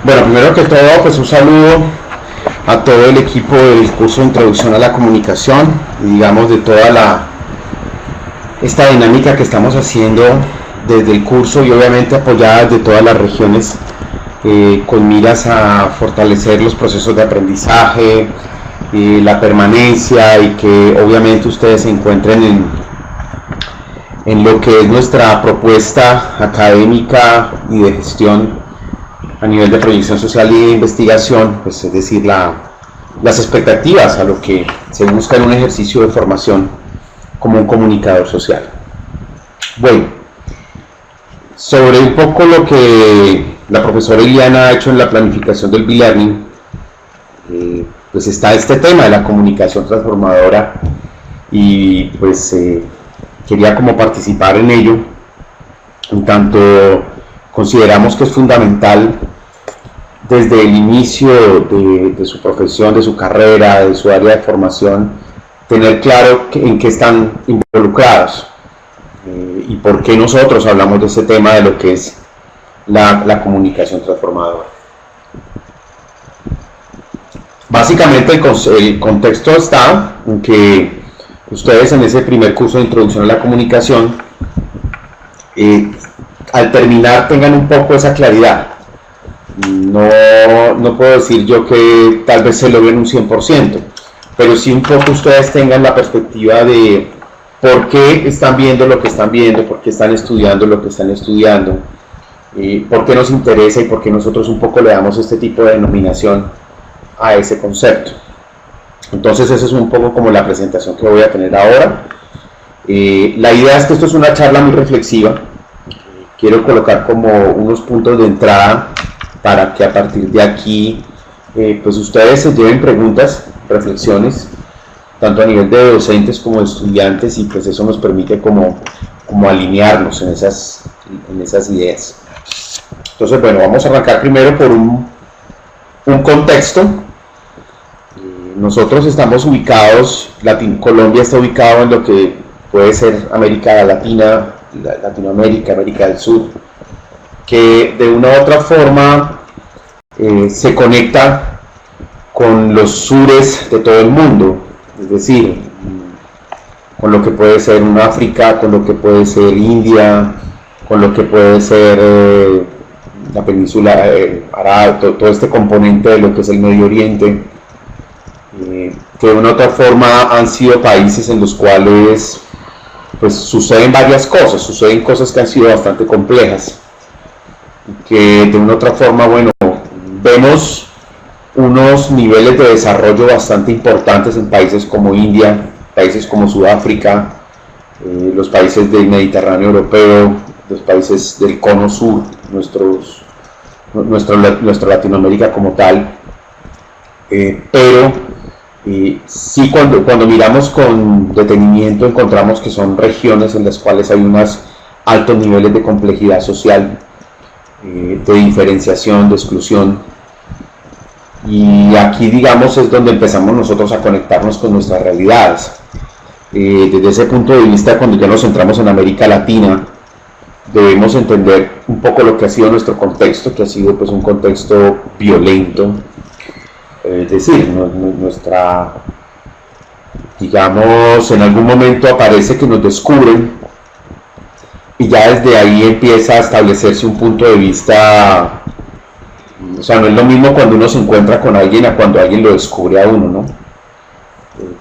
Bueno, primero que todo, pues un saludo a todo el equipo del curso de Introducción a la Comunicación y digamos de toda esta dinámica que estamos haciendo desde el curso y obviamente apoyadas de todas las regiones con miras a fortalecer los procesos de aprendizaje, la permanencia y que obviamente ustedes se encuentren en lo que es nuestra propuesta académica y de gestión a nivel de proyección social y de investigación, pues es decir, las expectativas a lo que se busca en un ejercicio de formación como un comunicador social. Bueno, sobre un poco lo que la profesora Iliana ha hecho en la planificación del B-Learning, pues está este tema de la comunicación transformadora y pues quería como participar en ello, en tanto consideramos que es fundamental desde el inicio de su profesión, de su carrera, de su área de formación, tener claro en qué están involucrados y por qué nosotros hablamos de este tema de lo que es la comunicación transformadora. Básicamente el contexto está en que ustedes en ese primer curso de Introducción a la Comunicación, al terminar tengan un poco esa claridad. No puedo decir yo que tal vez se logren un 100%, pero sí un poco ustedes tengan la perspectiva de por qué están viendo lo que están viendo, por qué están estudiando lo que están estudiando, por qué nos interesa y por qué nosotros un poco le damos este tipo de denominación a ese concepto. Entonces esa es un poco como la presentación que voy a tener ahora. La idea es que esto es una charla muy reflexiva. Quiero colocar como unos puntos de entrada para que a partir de aquí pues ustedes se lleven preguntas, reflexiones, tanto a nivel de docentes como de estudiantes, y pues eso nos permite como alinearnos en esas ideas. Entonces, bueno, vamos a arrancar primero por un contexto. Nosotros estamos ubicados, Colombia está ubicado en lo que puede ser América Latina, Latinoamérica, América del Sur, que de una u otra forma se conecta con los sures de todo el mundo, es decir, con lo que puede ser un África, con lo que puede ser India, con lo que puede ser la península árabe, todo este componente de lo que es el Medio Oriente, que de una u otra forma han sido países en los cuales pues suceden varias cosas, suceden cosas que han sido bastante complejas, que de una u otra forma, bueno, vemos unos niveles de desarrollo bastante importantes en países como India, países como Sudáfrica, los países del Mediterráneo europeo, los países del cono sur, nuestra Latinoamérica como tal, pero sí, cuando miramos con detenimiento encontramos que son regiones en las cuales hay unos altos niveles de complejidad social, de diferenciación, de exclusión, y aquí digamos es donde empezamos nosotros a conectarnos con nuestras realidades. Desde ese punto de vista, cuando ya nos centramos en América Latina, debemos entender un poco lo que ha sido nuestro contexto, que ha sido pues un contexto violento. Es decir, digamos, en algún momento aparece que nos descubren y ya desde ahí empieza a establecerse un punto de vista, o sea, no es lo mismo cuando uno se encuentra con alguien a cuando alguien lo descubre a uno, ¿no?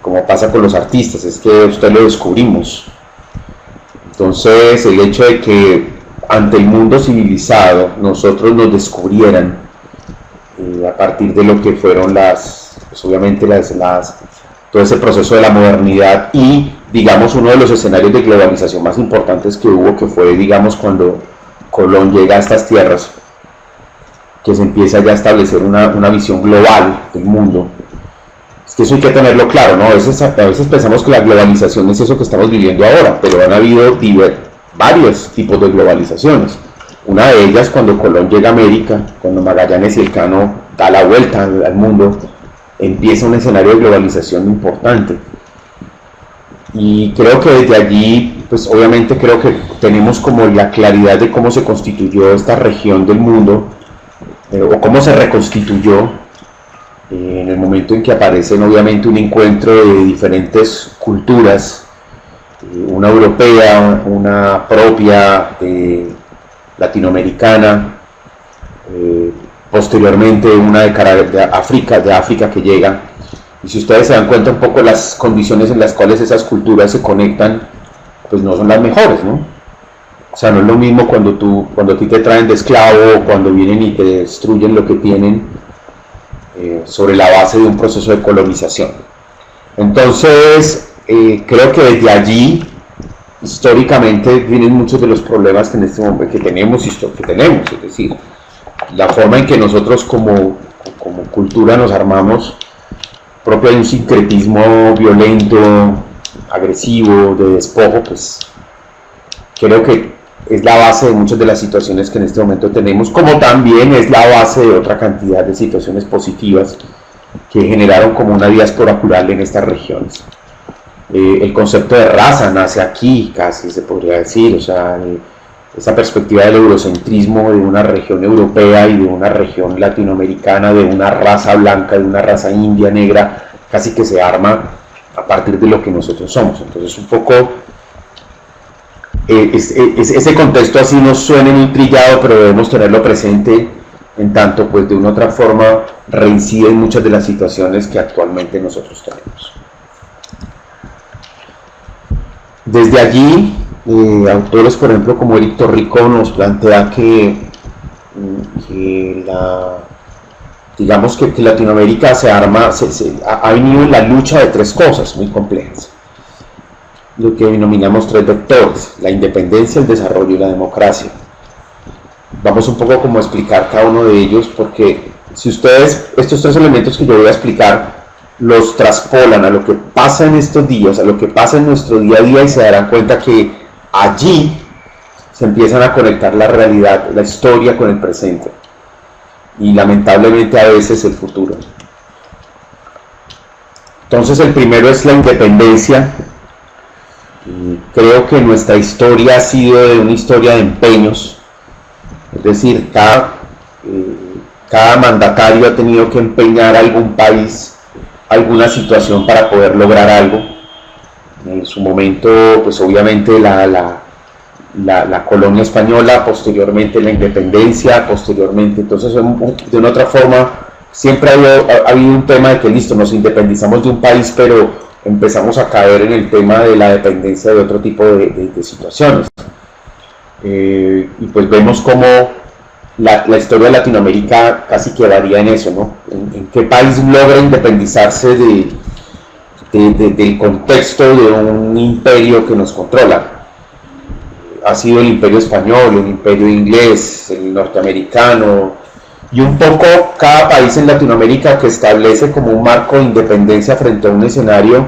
Como pasa con los artistas, es que a usted lo descubrimos. Entonces, el hecho de que ante el mundo civilizado nosotros nos descubrieran, a partir de lo que fueron pues obviamente todo ese proceso de la modernidad y digamos uno de los escenarios de globalización más importantes que hubo, que fue digamos cuando Colón llega a estas tierras, que se empieza ya a establecer una visión global del mundo. Es que eso hay que tenerlo claro, ¿no? A veces pensamos que la globalización es eso que estamos viviendo ahora, pero han habido varios tipos de globalizaciones. Una de ellas cuando Colón llega a América, cuando Magallanes y Elcano da la vuelta al mundo, empieza un escenario de globalización importante. Y creo que desde allí, pues obviamente creo que tenemos como la claridad de cómo se constituyó esta región del mundo o cómo se reconstituyó en el momento en que aparecen obviamente un encuentro de diferentes culturas, una europea, una propia, latinoamericana, posteriormente una de África que llega. Y si ustedes se dan cuenta un poco las condiciones en las cuales esas culturas se conectan, pues no son las mejores, ¿no? O sea, no es lo mismo cuando a ti te traen de esclavo, o cuando vienen y te destruyen lo que tienen, sobre la base de un proceso de colonización. Entonces, creo que desde allí, históricamente, vienen muchos de los problemas que en este momento que tenemos, es decir, la forma en que nosotros como cultura nos armamos, propia de un sincretismo violento, agresivo, de despojo, pues creo que es la base de muchas de las situaciones que en este momento tenemos, como también es la base de otra cantidad de situaciones positivas que generaron como una diáspora plural en estas regiones. El concepto de raza nace aquí, casi se podría decir, o sea, esa perspectiva del eurocentrismo de una región europea y de una región latinoamericana, de una raza blanca, de una raza india, negra, casi que se arma a partir de lo que nosotros somos. Entonces, un poco ese contexto así nos suena muy trillado, pero debemos tenerlo presente, en tanto pues de una u otra forma reincide en muchas de las situaciones que actualmente nosotros tenemos. Desde allí, autores por ejemplo como Eric Torrico nos plantea que digamos que Latinoamérica ha venido en la lucha de tres cosas muy complejas, lo que denominamos tres vectores: la independencia, el desarrollo y la democracia. Vamos un poco como a explicar cada uno de ellos, porque si ustedes estos tres elementos que yo voy a explicar los traspolan a lo que pasa en estos días, a lo que pasa en nuestro día a día, y se darán cuenta que allí se empiezan a conectar la realidad, la historia con el presente y lamentablemente a veces el futuro. Entonces el primero es la independencia. Creo que nuestra historia ha sido de una historia de empeños, es decir, cada mandatario ha tenido que empeñar algún país, alguna situación para poder lograr algo. En su momento, pues obviamente la colonia española, posteriormente la independencia, posteriormente, entonces de una otra forma siempre ha habido un tema de que listo, nos independizamos de un país, pero empezamos a caer en el tema de la dependencia de otro tipo de situaciones. Y pues vemos cómo la historia de Latinoamérica casi quedaría en eso, ¿no? ¿En qué país logra independizarse del contexto de un imperio que nos controla? Ha sido el imperio español, el imperio inglés, el norteamericano, y un poco cada país en Latinoamérica que establece como un marco de independencia frente a un escenario,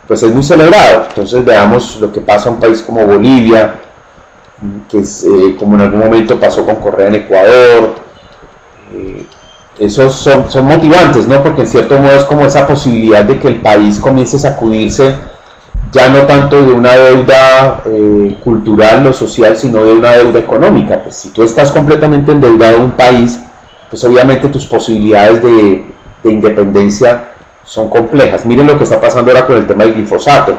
pues es muy celebrado. Entonces veamos lo que pasa en un país como Bolivia, que es, como en algún momento pasó con Correa en Ecuador. Esos son motivantes, ¿no? Porque en cierto modo es como esa posibilidad de que el país comience a sacudirse ya no tanto de una deuda cultural o social, sino de una deuda económica. Pues si tú estás completamente endeudado en un país, pues obviamente tus posibilidades de independencia son complejas. Miren lo que está pasando ahora con el tema del glifosato.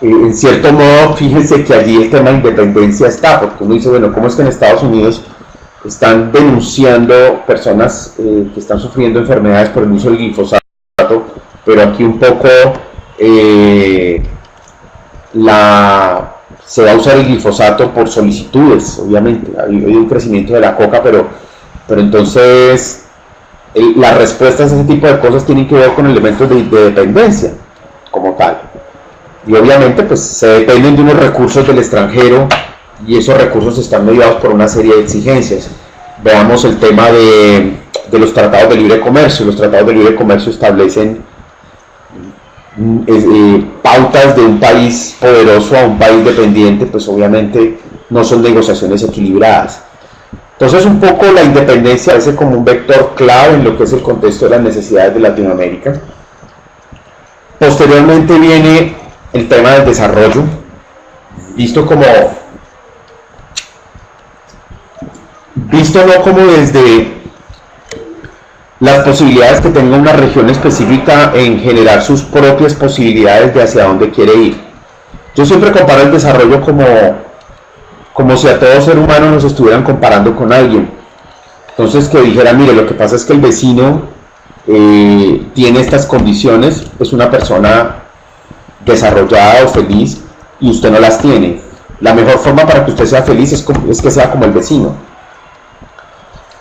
En cierto modo, fíjense que allí el tema de independencia está, porque uno dice, bueno, ¿cómo es que en Estados Unidos están denunciando personas que están sufriendo enfermedades por el uso del glifosato, pero aquí un poco se va a usar el glifosato por solicitudes? Obviamente ha habido un crecimiento de la coca, pero entonces las respuestas a ese tipo de cosas tienen que ver con elementos de dependencia como tal, y obviamente pues se dependen de unos recursos del extranjero, y esos recursos están mediados por una serie de exigencias. Veamos el tema de los tratados de libre comercio. Los tratados de libre comercio establecen pautas de un país poderoso a un país dependiente, pues obviamente no son negociaciones equilibradas. Entonces un poco la independencia es como un vector clave en lo que es el contexto de las necesidades de Latinoamérica. Posteriormente viene el tema del desarrollo, visto como visto no como desde las posibilidades que tenga una región específica en generar sus propias posibilidades de hacia dónde quiere ir. Yo siempre comparo el desarrollo como si a todo ser humano nos estuvieran comparando con alguien. Entonces que dijera, mire, lo que pasa es que el vecino tiene estas condiciones, es una persona desarrollada o feliz y usted no las tiene. La mejor forma para que usted sea feliz es que sea como el vecino.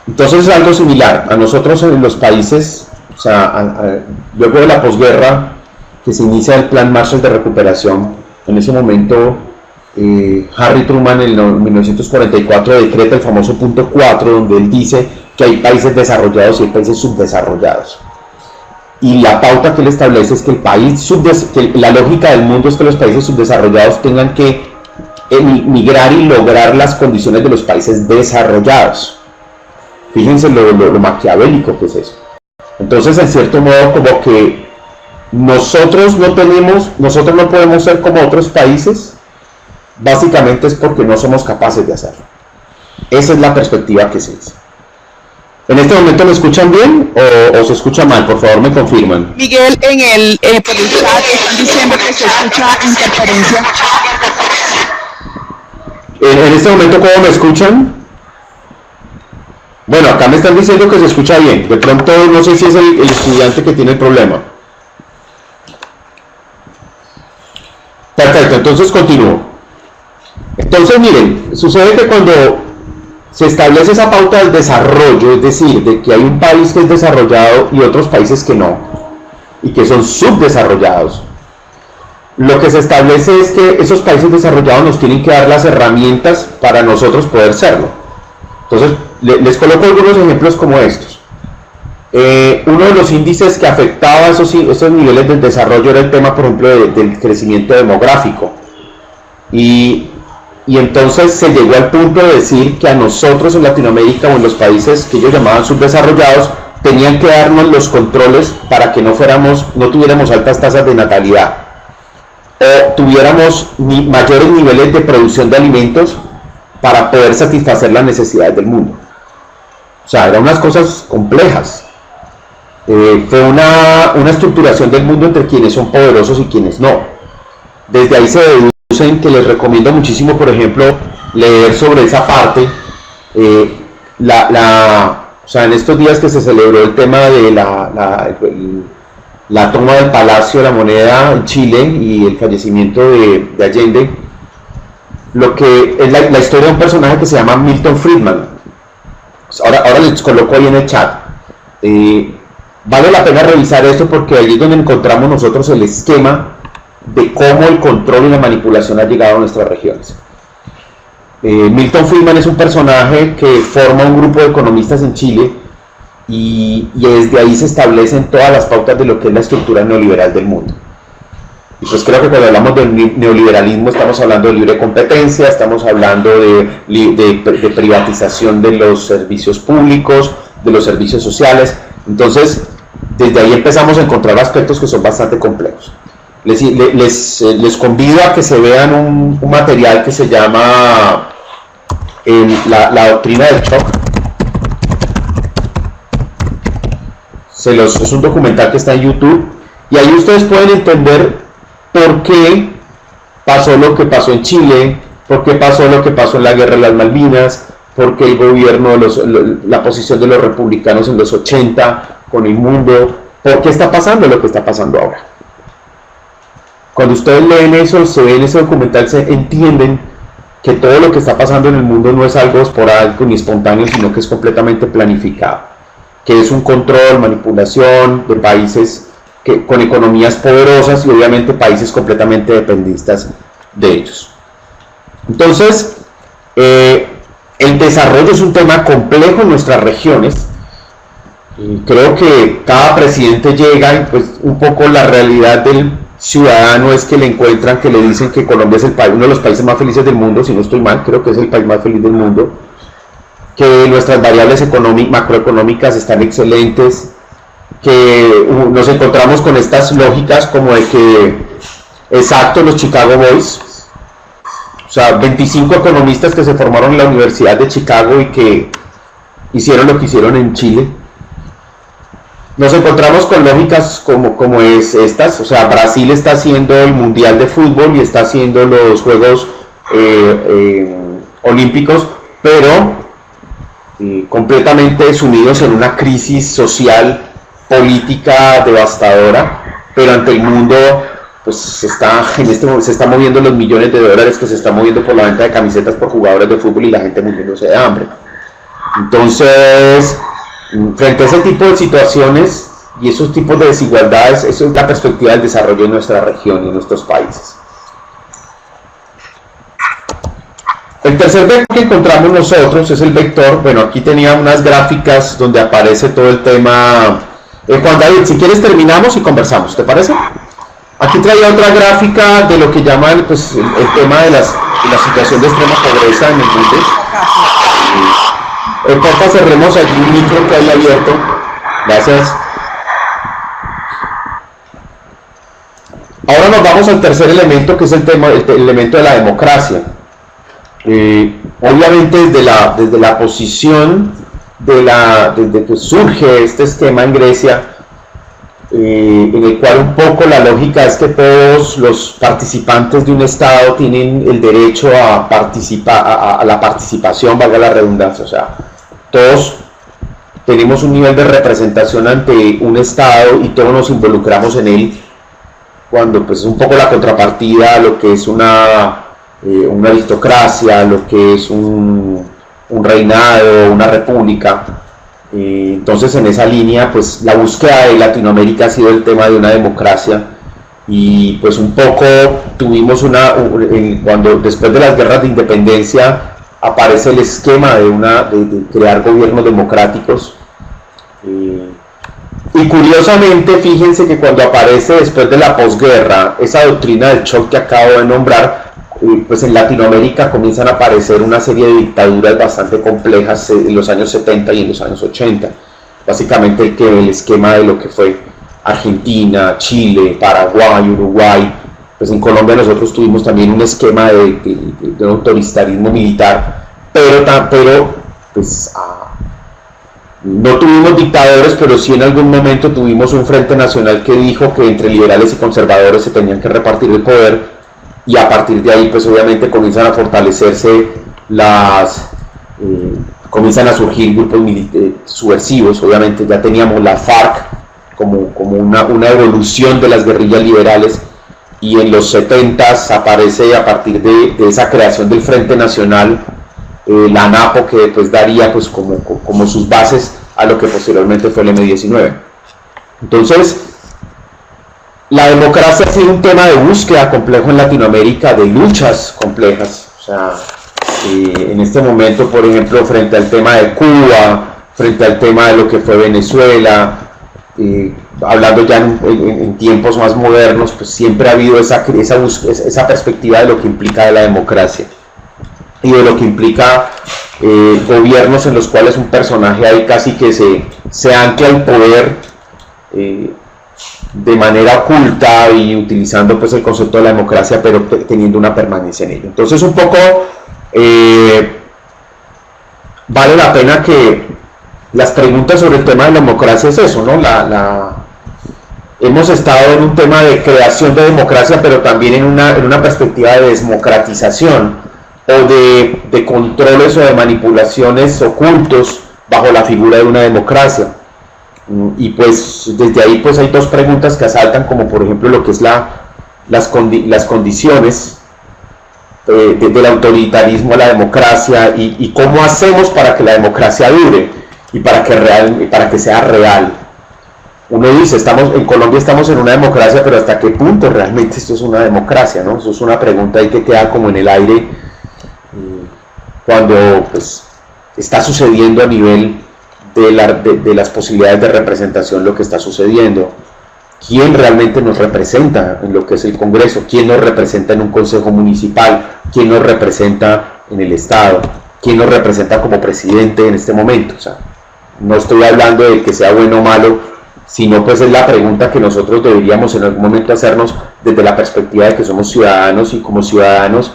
Entonces es algo similar. A nosotros en los países, o sea, luego de la posguerra, que se inicia el Plan Marshall de recuperación, en ese momento Harry Truman en 1944 decreta el famoso punto 4, donde él dice que hay países desarrollados y hay países subdesarrollados. Y la pauta que él establece es que la lógica del mundo es que los países subdesarrollados tengan que emigrar y lograr las condiciones de los países desarrollados. Fíjense lo maquiavélico que es eso. Entonces, en cierto modo, como que nosotros no podemos ser como otros países, básicamente es porque no somos capaces de hacerlo. Esa es la perspectiva que se dice. ¿En este momento me escuchan bien o se escucha mal? Por favor, me confirman. Miguel, por el chat están diciendo que se escucha interferencia. En este momento, ¿cómo me escuchan? Bueno, acá me están diciendo que se escucha bien. De pronto, no sé si es el estudiante que tiene el problema. Perfecto, entonces continúo. Entonces, miren, sucede que cuando se establece esa pauta del desarrollo, es decir, de que hay un país que es desarrollado y otros países que no, y que son subdesarrollados, lo que se establece es que esos países desarrollados nos tienen que dar las herramientas para nosotros poder serlo. Entonces, les coloco algunos ejemplos como estos. Uno de los índices que afectaba esos niveles del desarrollo era el tema, por ejemplo, del crecimiento demográfico. Y entonces se llegó al punto de decir que a nosotros en Latinoamérica o en los países que ellos llamaban subdesarrollados, tenían que darnos los controles para que no tuviéramos altas tasas de natalidad o tuviéramos mayores niveles de producción de alimentos para poder satisfacer las necesidades del mundo. O sea, eran unas cosas complejas. Fue una estructuración del mundo entre quienes son poderosos y quienes no. Desde ahí se deducen, que les recomiendo muchísimo, por ejemplo, leer sobre esa parte. O sea, en estos días que se celebró el tema de la toma del Palacio de la Moneda en Chile y el fallecimiento de Allende, lo que es la historia de un personaje que se llama Milton Friedman. Ahora les coloco ahí en el chat. Vale la pena revisar esto porque ahí es donde encontramos nosotros el esquema de cómo el control y la manipulación ha llegado a nuestras regiones. Milton Friedman es un personaje que forma un grupo de economistas en Chile y desde ahí se establecen todas las pautas de lo que es la estructura neoliberal del mundo. Y pues creo que cuando hablamos del neoliberalismo estamos hablando de libre competencia, estamos hablando de privatización de los servicios públicos, de los servicios sociales. Entonces, desde ahí empezamos a encontrar aspectos que son bastante complejos. Les convido a que se vean un material que se llama la doctrina del shock. Es un documental que está en YouTube y ahí ustedes pueden entender por qué pasó lo que pasó en Chile, por qué pasó lo que pasó en la guerra de las Malvinas, por qué el gobierno, la posición de los republicanos en los 80 con el mundo, por qué está pasando lo que está pasando ahora. Cuando ustedes leen eso, se ven ese documental, se entienden que todo lo que está pasando en el mundo no es algo esporádico ni espontáneo, sino que es completamente planificado, que es un control, manipulación de países con economías poderosas y obviamente países completamente dependentistas de ellos. Entonces, el desarrollo es un tema complejo en nuestras regiones. Creo que cada presidente llega y pues un poco la realidad del ciudadano es que le encuentran, que le dicen que Colombia es uno de los países más felices del mundo, si no estoy mal, creo que es el país más feliz del mundo, que nuestras variables macroeconómicas están excelentes, que nos encontramos con estas lógicas como de que, exacto, los Chicago Boys, o sea, 25 economistas que se formaron en la Universidad de Chicago y que hicieron lo que hicieron en Chile. Nos encontramos con lógicas como es estas, o sea, Brasil está haciendo el Mundial de Fútbol y está haciendo los Juegos Olímpicos, pero completamente sumidos en una crisis social, política devastadora, pero ante el mundo pues se está moviendo los millones de dólares que se están moviendo por la venta de camisetas por jugadores de fútbol y la gente muriéndose de hambre. Entonces, frente a ese tipo de situaciones y esos tipos de desigualdades, eso es la perspectiva del desarrollo de nuestra región y de nuestros países. El tercer vector que encontramos nosotros es el vector, bueno, aquí tenía unas gráficas donde aparece todo el tema. Juan David, si quieres terminamos y conversamos, ¿te parece? Aquí traía otra gráfica de lo que llaman pues, el tema de la situación de extrema pobreza en el mundo. Porfa, cerremos aquí un micro que hay abierto. Gracias. Ahora nos vamos al tercer elemento, que es el elemento de la democracia. Obviamente desde la posición desde que surge este esquema en Grecia, en el cual un poco la lógica es que todos los participantes de un Estado tienen el derecho a la participación, valga la redundancia, o sea, todos tenemos un nivel de representación ante un Estado y todos nos involucramos en él, cuando pues es un poco la contrapartida a lo que es una aristocracia, lo que es un reinado, una república. Entonces en esa línea pues la búsqueda de Latinoamérica ha sido el tema de una democracia y pues un poco tuvimos cuando después de las guerras de independencia aparece el esquema de crear gobiernos democráticos y curiosamente fíjense que cuando aparece después de la posguerra esa doctrina del shock que acabo de nombrar, pues en Latinoamérica comienzan a aparecer una serie de dictaduras bastante complejas en los años 70 y en los años 80. Básicamente el esquema de lo que fue Argentina, Chile, Paraguay, Uruguay. Pues en Colombia nosotros tuvimos también un esquema de autoritarismo militar, pero pues no tuvimos dictadores, pero sí en algún momento tuvimos un frente nacional que dijo que entre liberales y conservadores se tenían que repartir el poder. Y a partir de ahí pues obviamente comienzan a fortalecerse comienzan a surgir grupos subversivos. Obviamente ya teníamos la FARC como una evolución de las guerrillas liberales, y en los 70s aparece a partir de esa creación del Frente Nacional la ANAPO, que después daría pues como sus bases a lo que posteriormente fue el M-19. Entonces la democracia ha sido un tema de búsqueda complejo en Latinoamérica, de luchas complejas. O sea, en este momento, por ejemplo, frente al tema de Cuba, frente al tema de lo que fue Venezuela, hablando ya en tiempos más modernos, pues siempre ha habido esa perspectiva de lo que implica la democracia y de lo que implica gobiernos en los cuales un personaje ahí casi que se ancla al poder de manera oculta y utilizando pues el concepto de la democracia, pero teniendo una permanencia en ello. Entonces un poco vale la pena que las preguntas sobre el tema de la democracia es eso, ¿no? Hemos estado en un tema de creación de democracia, pero también en una perspectiva de desmocratización o de controles o de manipulaciones ocultos bajo la figura de una democracia. Y pues desde ahí pues hay dos preguntas que asaltan, como por ejemplo lo que es las condiciones del autoritarismo a la democracia y cómo hacemos para que la democracia dure y para que sea real. Uno dice, en Colombia estamos en una democracia, pero ¿hasta qué punto realmente esto es una democracia, ¿no? Eso es una pregunta ahí que queda como en el aire cuando pues está sucediendo a nivel de las posibilidades de representación lo que está sucediendo. ¿Quién realmente nos representa en lo que es el Congreso? ¿Quién nos representa en un consejo municipal? ¿Quién nos representa en el Estado? ¿Quién nos representa como presidente en este momento? O sea, no estoy hablando de que sea bueno o malo, sino pues es la pregunta que nosotros deberíamos en algún momento hacernos desde la perspectiva de que somos ciudadanos, y como ciudadanos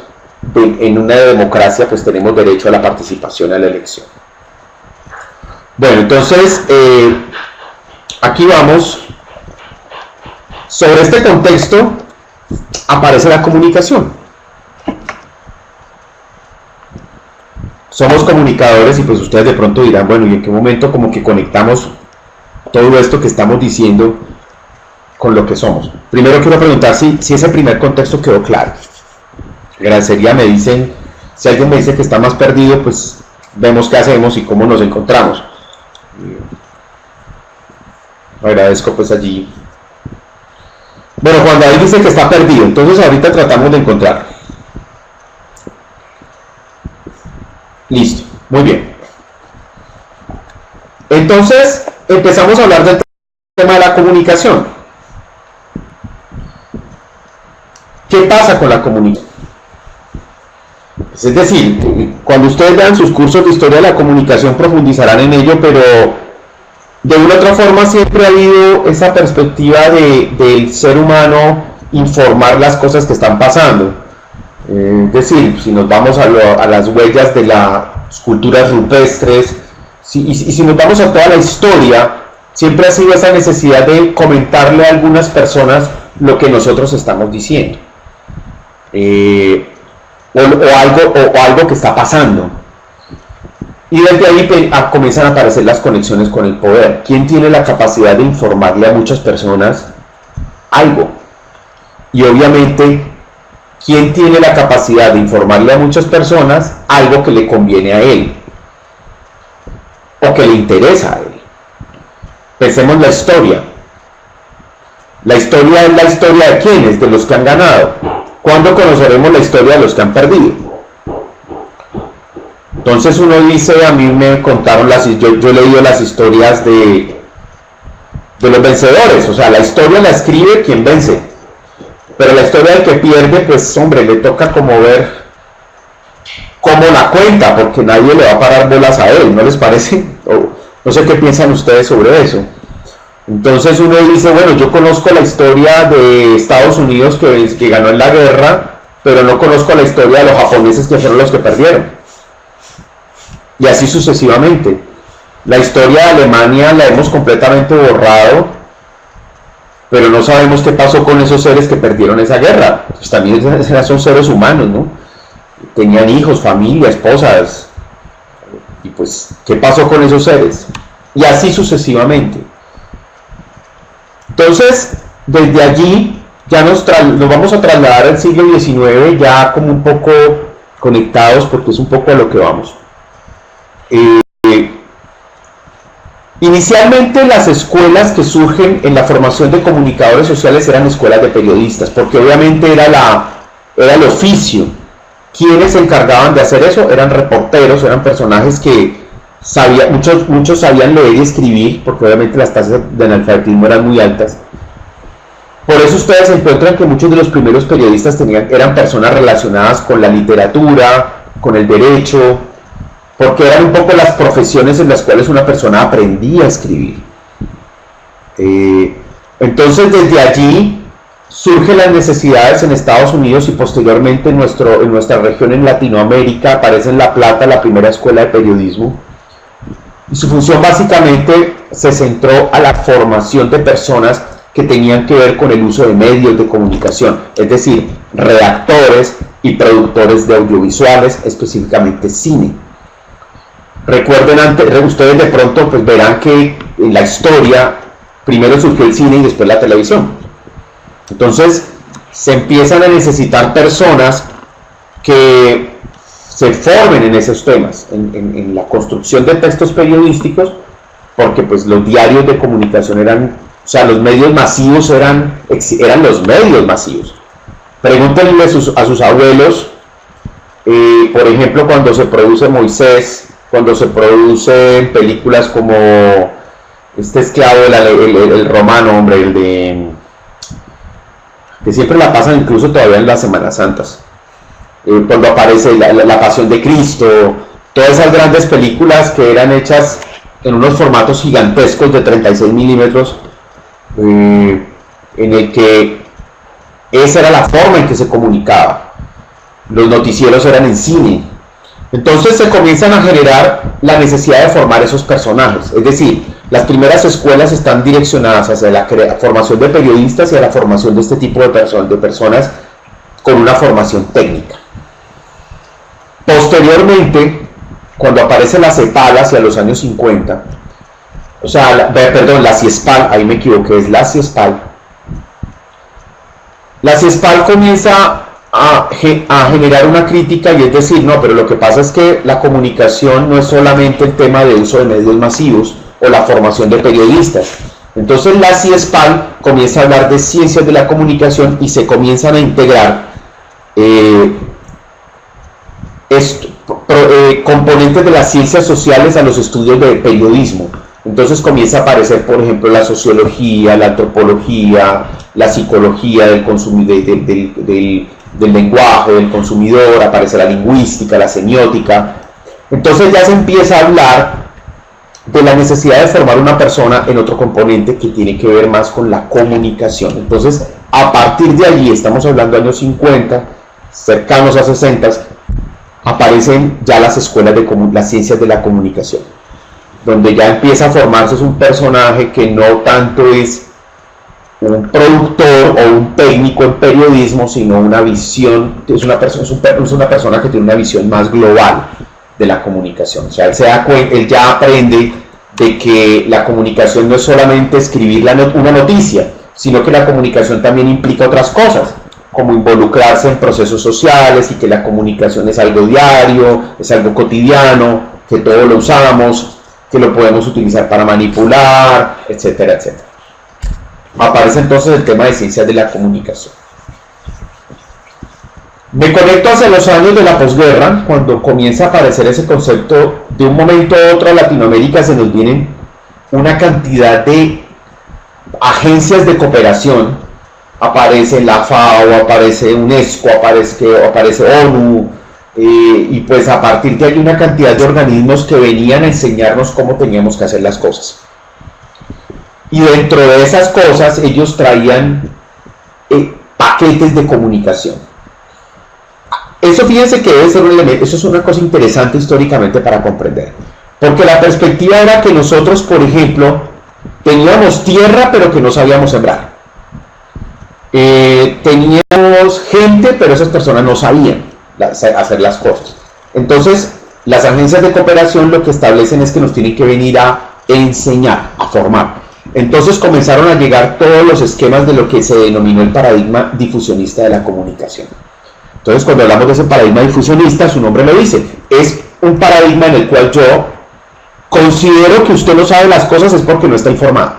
en una democracia pues tenemos derecho a la participación, a la elección. Bueno, entonces, aquí vamos. Sobre este contexto aparece la comunicación. Somos comunicadores y pues ustedes de pronto dirán, bueno, ¿y en qué momento como que conectamos todo esto que estamos diciendo con lo que somos? Primero quiero preguntar si ese primer contexto quedó claro. Agradecería, me dicen, si alguien me dice que está más perdido, pues vemos qué hacemos y cómo nos encontramos. Agradezco pues allí. Bueno, Juan David dice que está perdido, entonces ahorita tratamos de encontrar. Listo, muy bien. Entonces, empezamos a hablar del tema de la comunicación. ¿Qué pasa con la comunicación? Es decir, cuando ustedes vean sus cursos de historia de la comunicación profundizarán en ello, pero de una u otra forma siempre ha habido esa perspectiva del ser humano informar las cosas que están pasando. Es decir, si nos vamos a las huellas de las culturas rupestres, y si nos vamos a toda la historia, siempre ha sido esa necesidad de comentarle a algunas personas lo que nosotros estamos diciendo. O algo que está pasando. Y desde ahí comienzan a aparecer las conexiones con el poder. ¿Quién tiene la capacidad de informarle a muchas personas algo? Y obviamente, ¿quién tiene la capacidad de informarle a muchas personas algo que le conviene a él? O que le interesa a él. Pensemos la historia. La historia es la historia de quiénes, de los que han ganado. ¿Cuándo conoceremos la historia de los que han perdido? Entonces uno dice, a mí me contaron yo he leído las historias de los vencedores, o sea, la historia la escribe quien vence, pero la historia del que pierde, pues hombre, le toca como ver cómo la cuenta, porque nadie le va a parar bolas a él, ¿no les parece? No sé qué piensan ustedes sobre eso. Entonces uno dice, bueno, yo conozco la historia de Estados Unidos que ganó en la guerra, pero no conozco la historia de los japoneses que fueron los que perdieron. Y así sucesivamente. La historia de Alemania la hemos completamente borrado, pero no sabemos qué pasó con esos seres que perdieron esa guerra. Pues también son seres humanos, ¿no? Tenían hijos, familia, esposas. Y pues, ¿qué pasó con esos seres? Y así sucesivamente. Entonces, desde allí ya nos vamos a trasladar al siglo XIX, ya como un poco conectados, porque es un poco a lo que vamos. Inicialmente las escuelas que surgen en la formación de comunicadores sociales eran escuelas de periodistas, porque obviamente era el oficio. ¿Quiénes se encargaban de hacer eso? Eran reporteros, eran personajes que muchos sabían leer y escribir, porque obviamente las tasas de analfabetismo eran muy altas. Por eso ustedes encuentran que muchos de los primeros periodistas eran personas relacionadas con la literatura, con el derecho, porque eran un poco las profesiones en las cuales una persona aprendía a escribir. Entonces desde allí surgen las necesidades en Estados Unidos y posteriormente en nuestra región en Latinoamérica aparece en La Plata la primera escuela de periodismo. Y su función básicamente se centró a la formación de personas que tenían que ver con el uso de medios de comunicación, es decir, redactores y productores de audiovisuales, específicamente cine. Recuerden ustedes de pronto pues verán que en la historia primero surgió el cine y después la televisión. Entonces se empiezan a necesitar personas que se formen en esos temas, en la construcción de textos periodísticos, porque pues los diarios de comunicación los medios masivos eran los medios masivos. Pregúntenle a sus abuelos, por ejemplo, cuando se produce Moisés, cuando se producen películas como este esclavo, el romano, hombre, que siempre la pasan incluso todavía en las Semanas Santas. Cuando aparece la Pasión de Cristo, todas esas grandes películas que eran hechas en unos formatos gigantescos de 36 milímetros, en el que esa era la forma en que se comunicaba. Los noticieros eran en cine. Entonces se comienzan a generar la necesidad de formar esos personajes, es decir, las primeras escuelas están direccionadas hacia la formación de periodistas y a la formación de este tipo de personas con una formación técnica. Posteriormente, cuando aparece la CEPAL hacia los años 50, o sea, la CIESPAL, ahí me equivoqué, es la CIESPAL. La CIESPAL comienza a generar una crítica y es decir, no, pero lo que pasa es que la comunicación no es solamente el tema de uso de medios masivos o la formación de periodistas. Entonces la CIESPAL comienza a hablar de ciencias de la comunicación y se comienzan a integrar componentes de las ciencias sociales a los estudios de periodismo. Entonces comienza a aparecer, por ejemplo, la sociología, la antropología, la psicología del lenguaje, del consumidor, aparece la lingüística, la semiótica. Entonces ya se empieza a hablar de la necesidad de formar una persona en otro componente que tiene que ver más con la comunicación. Entonces, a partir de allí, estamos hablando de años 50, cercanos a 60, aparecen ya las escuelas de las ciencias de la comunicación, donde ya empieza a formarse un personaje que no tanto es un productor o un técnico en periodismo, sino una visión, es una persona que tiene una visión más global de la comunicación. O sea, él ya aprende de que la comunicación no es solamente escribir una noticia, sino que la comunicación también implica otras cosas, como involucrarse en procesos sociales y que la comunicación es algo diario, es algo cotidiano, que todos lo usamos, que lo podemos utilizar para manipular, etcétera, etcétera. Aparece entonces el tema de ciencias de la comunicación. Me conecto hacia los años de la posguerra, cuando comienza a aparecer ese concepto. De un momento a otro a Latinoamérica se nos vienen una cantidad de agencias de cooperación. Aparece la FAO, aparece UNESCO, aparece ONU, y pues a partir de ahí una cantidad de organismos que venían a enseñarnos cómo teníamos que hacer las cosas. Y dentro de esas cosas ellos traían paquetes de comunicación. Eso, fíjense que debe ser un elemento, eso es una cosa interesante históricamente para comprender, porque la perspectiva era que nosotros, por ejemplo, teníamos tierra pero que no sabíamos sembrar, teníamos gente pero esas personas no sabían hacer las cosas. Entonces las agencias de cooperación lo que establecen es que nos tienen que venir a enseñar, a formar. Entonces comenzaron a llegar todos los esquemas de lo que se denominó el paradigma difusionista de la comunicación. Entonces, cuando hablamos de ese paradigma difusionista, su nombre lo dice, es un paradigma en el cual yo considero que usted no sabe las cosas es porque no está informado.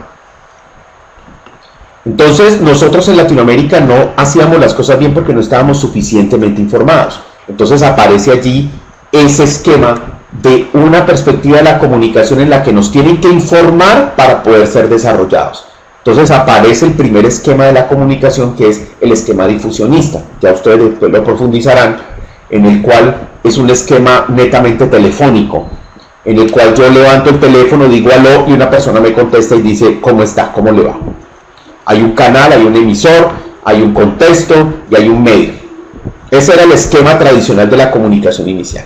Entonces, nosotros en Latinoamérica no hacíamos las cosas bien porque no estábamos suficientemente informados. Entonces aparece allí ese esquema de una perspectiva de la comunicación en la que nos tienen que informar para poder ser desarrollados. Entonces aparece el primer esquema de la comunicación, que es el esquema difusionista. Ya ustedes después lo profundizarán, en el cual es un esquema netamente telefónico, en el cual yo levanto el teléfono, digo aló, y una persona me contesta y dice, ¿cómo está? ¿Cómo le va? Hay un canal, hay un emisor, hay un contexto y hay un medio. Ese era el esquema tradicional de la comunicación inicial.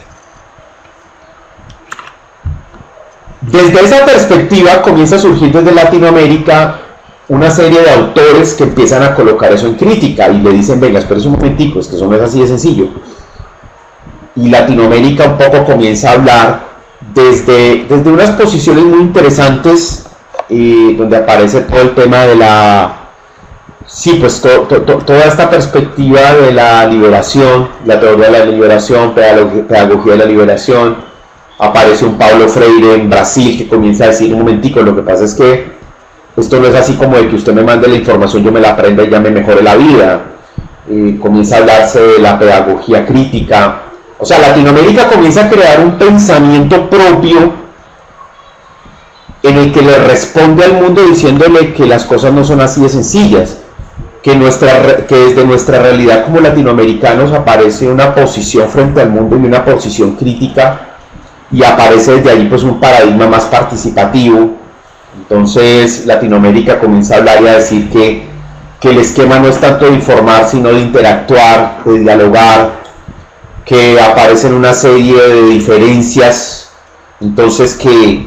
Desde esa perspectiva comienza a surgir desde Latinoamérica una serie de autores que empiezan a colocar eso en crítica y le dicen, venga, espérese un momentico, es que eso no es así de sencillo. Y Latinoamérica un poco comienza a hablar desde unas posiciones muy interesantes, donde aparece todo el tema de toda esta perspectiva de la liberación, la teoría de la liberación, pedagogía de la liberación. Aparece un Paulo Freire en Brasil que comienza a decir, un momentico, lo que pasa es que esto no es así como de que usted me mande la información, yo me la aprenda y ya me mejore la vida. Comienza a hablarse de la pedagogía crítica. O sea, Latinoamérica comienza a crear un pensamiento propio en el que le responde al mundo diciéndole que las cosas no son así de sencillas, que desde nuestra realidad como latinoamericanos aparece una posición frente al mundo y una posición crítica, y aparece desde ahí pues un paradigma más participativo. Entonces Latinoamérica comienza a hablar y a decir que el esquema no es tanto de informar sino de interactuar, de dialogar, que aparecen una serie de diferencias, entonces que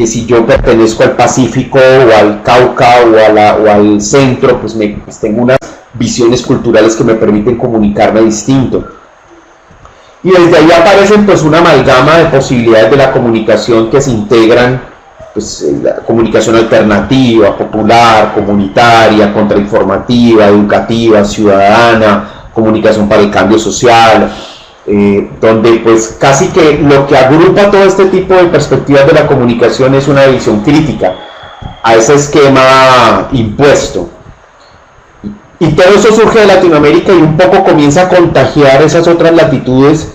si yo pertenezco al Pacífico o al Cauca o al centro, pues tengo unas visiones culturales que me permiten comunicarme distinto. Y desde ahí aparecen pues una amalgama de posibilidades de la comunicación que se integran, pues la comunicación alternativa, popular, comunitaria, contrainformativa, educativa, ciudadana, comunicación para el cambio social, donde pues casi que lo que agrupa todo este tipo de perspectivas de la comunicación es una visión crítica a ese esquema impuesto. Y todo eso surge de Latinoamérica y un poco comienza a contagiar esas otras latitudes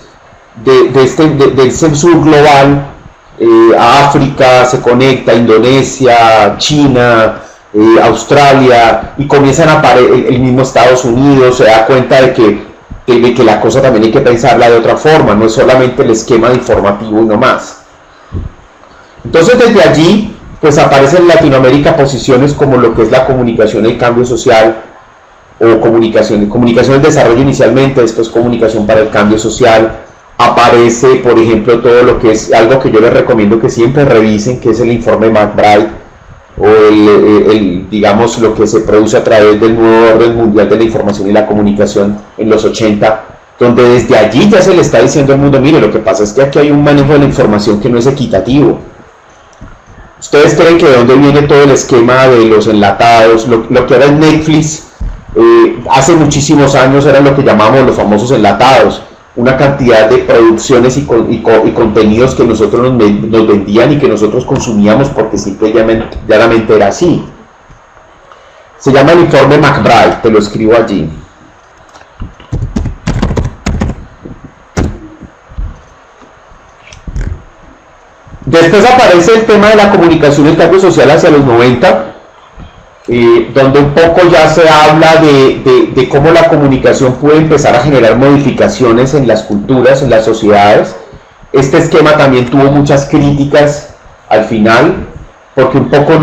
del sur global, a África, se conecta Indonesia, China, Australia, y comienzan a aparecer, el mismo Estados Unidos se da cuenta de que la cosa también hay que pensarla de otra forma, no es solamente el esquema informativo y no más. Entonces desde allí pues aparecen en Latinoamérica posiciones como lo que es la comunicación del cambio social, o comunicación del desarrollo inicialmente, después comunicación para el cambio social. Aparece, por ejemplo, todo lo que es algo que yo les recomiendo que siempre revisen, que es el informe McBride, o digamos lo que se produce a través del nuevo orden mundial de la información y la comunicación en los 80, donde desde allí ya se le está diciendo al mundo, mire, lo que pasa es que aquí hay un manejo de la información que no es equitativo. Ustedes creen que de dónde viene todo el esquema de los enlatados, lo que era el Netflix, hace muchísimos años eran lo que llamamos los famosos enlatados, una cantidad de producciones y contenidos que nosotros nos vendían y que nosotros consumíamos porque simplemente era así. Se llama el informe McBride, te lo escribo allí. Después aparece el tema de la comunicación y el cambio social hacia los 90, donde un poco ya se habla de cómo la comunicación puede empezar a generar modificaciones en las culturas, en las sociedades. Este esquema también tuvo muchas críticas al final, porque un poco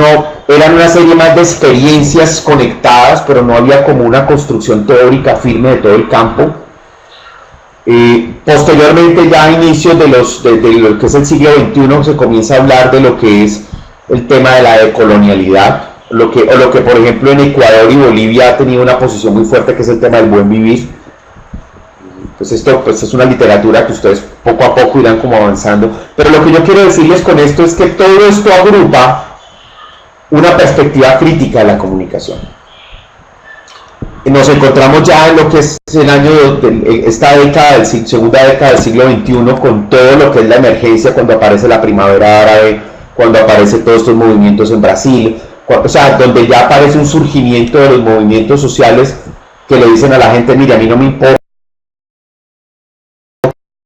eran una serie más de experiencias conectadas, pero no había como una construcción teórica firme de todo el campo. Posteriormente, ya a inicios de lo que es el siglo XXI, se comienza a hablar de lo que es el tema de la decolonialidad, lo que por ejemplo en Ecuador y Bolivia ha tenido una posición muy fuerte, que es el tema del buen vivir. Pues esto pues es una literatura que ustedes poco a poco irán como avanzando, pero lo que yo quiero decirles con esto es que todo esto agrupa una perspectiva crítica de la comunicación. Nos encontramos ya en lo que es el año esta década, segunda década del siglo XXI, con todo lo que es la emergencia, cuando aparece la primavera árabe, cuando aparecen todos estos movimientos en Brasil, o sea, donde ya aparece un surgimiento de los movimientos sociales que le dicen a la gente, mire, a mí no me importa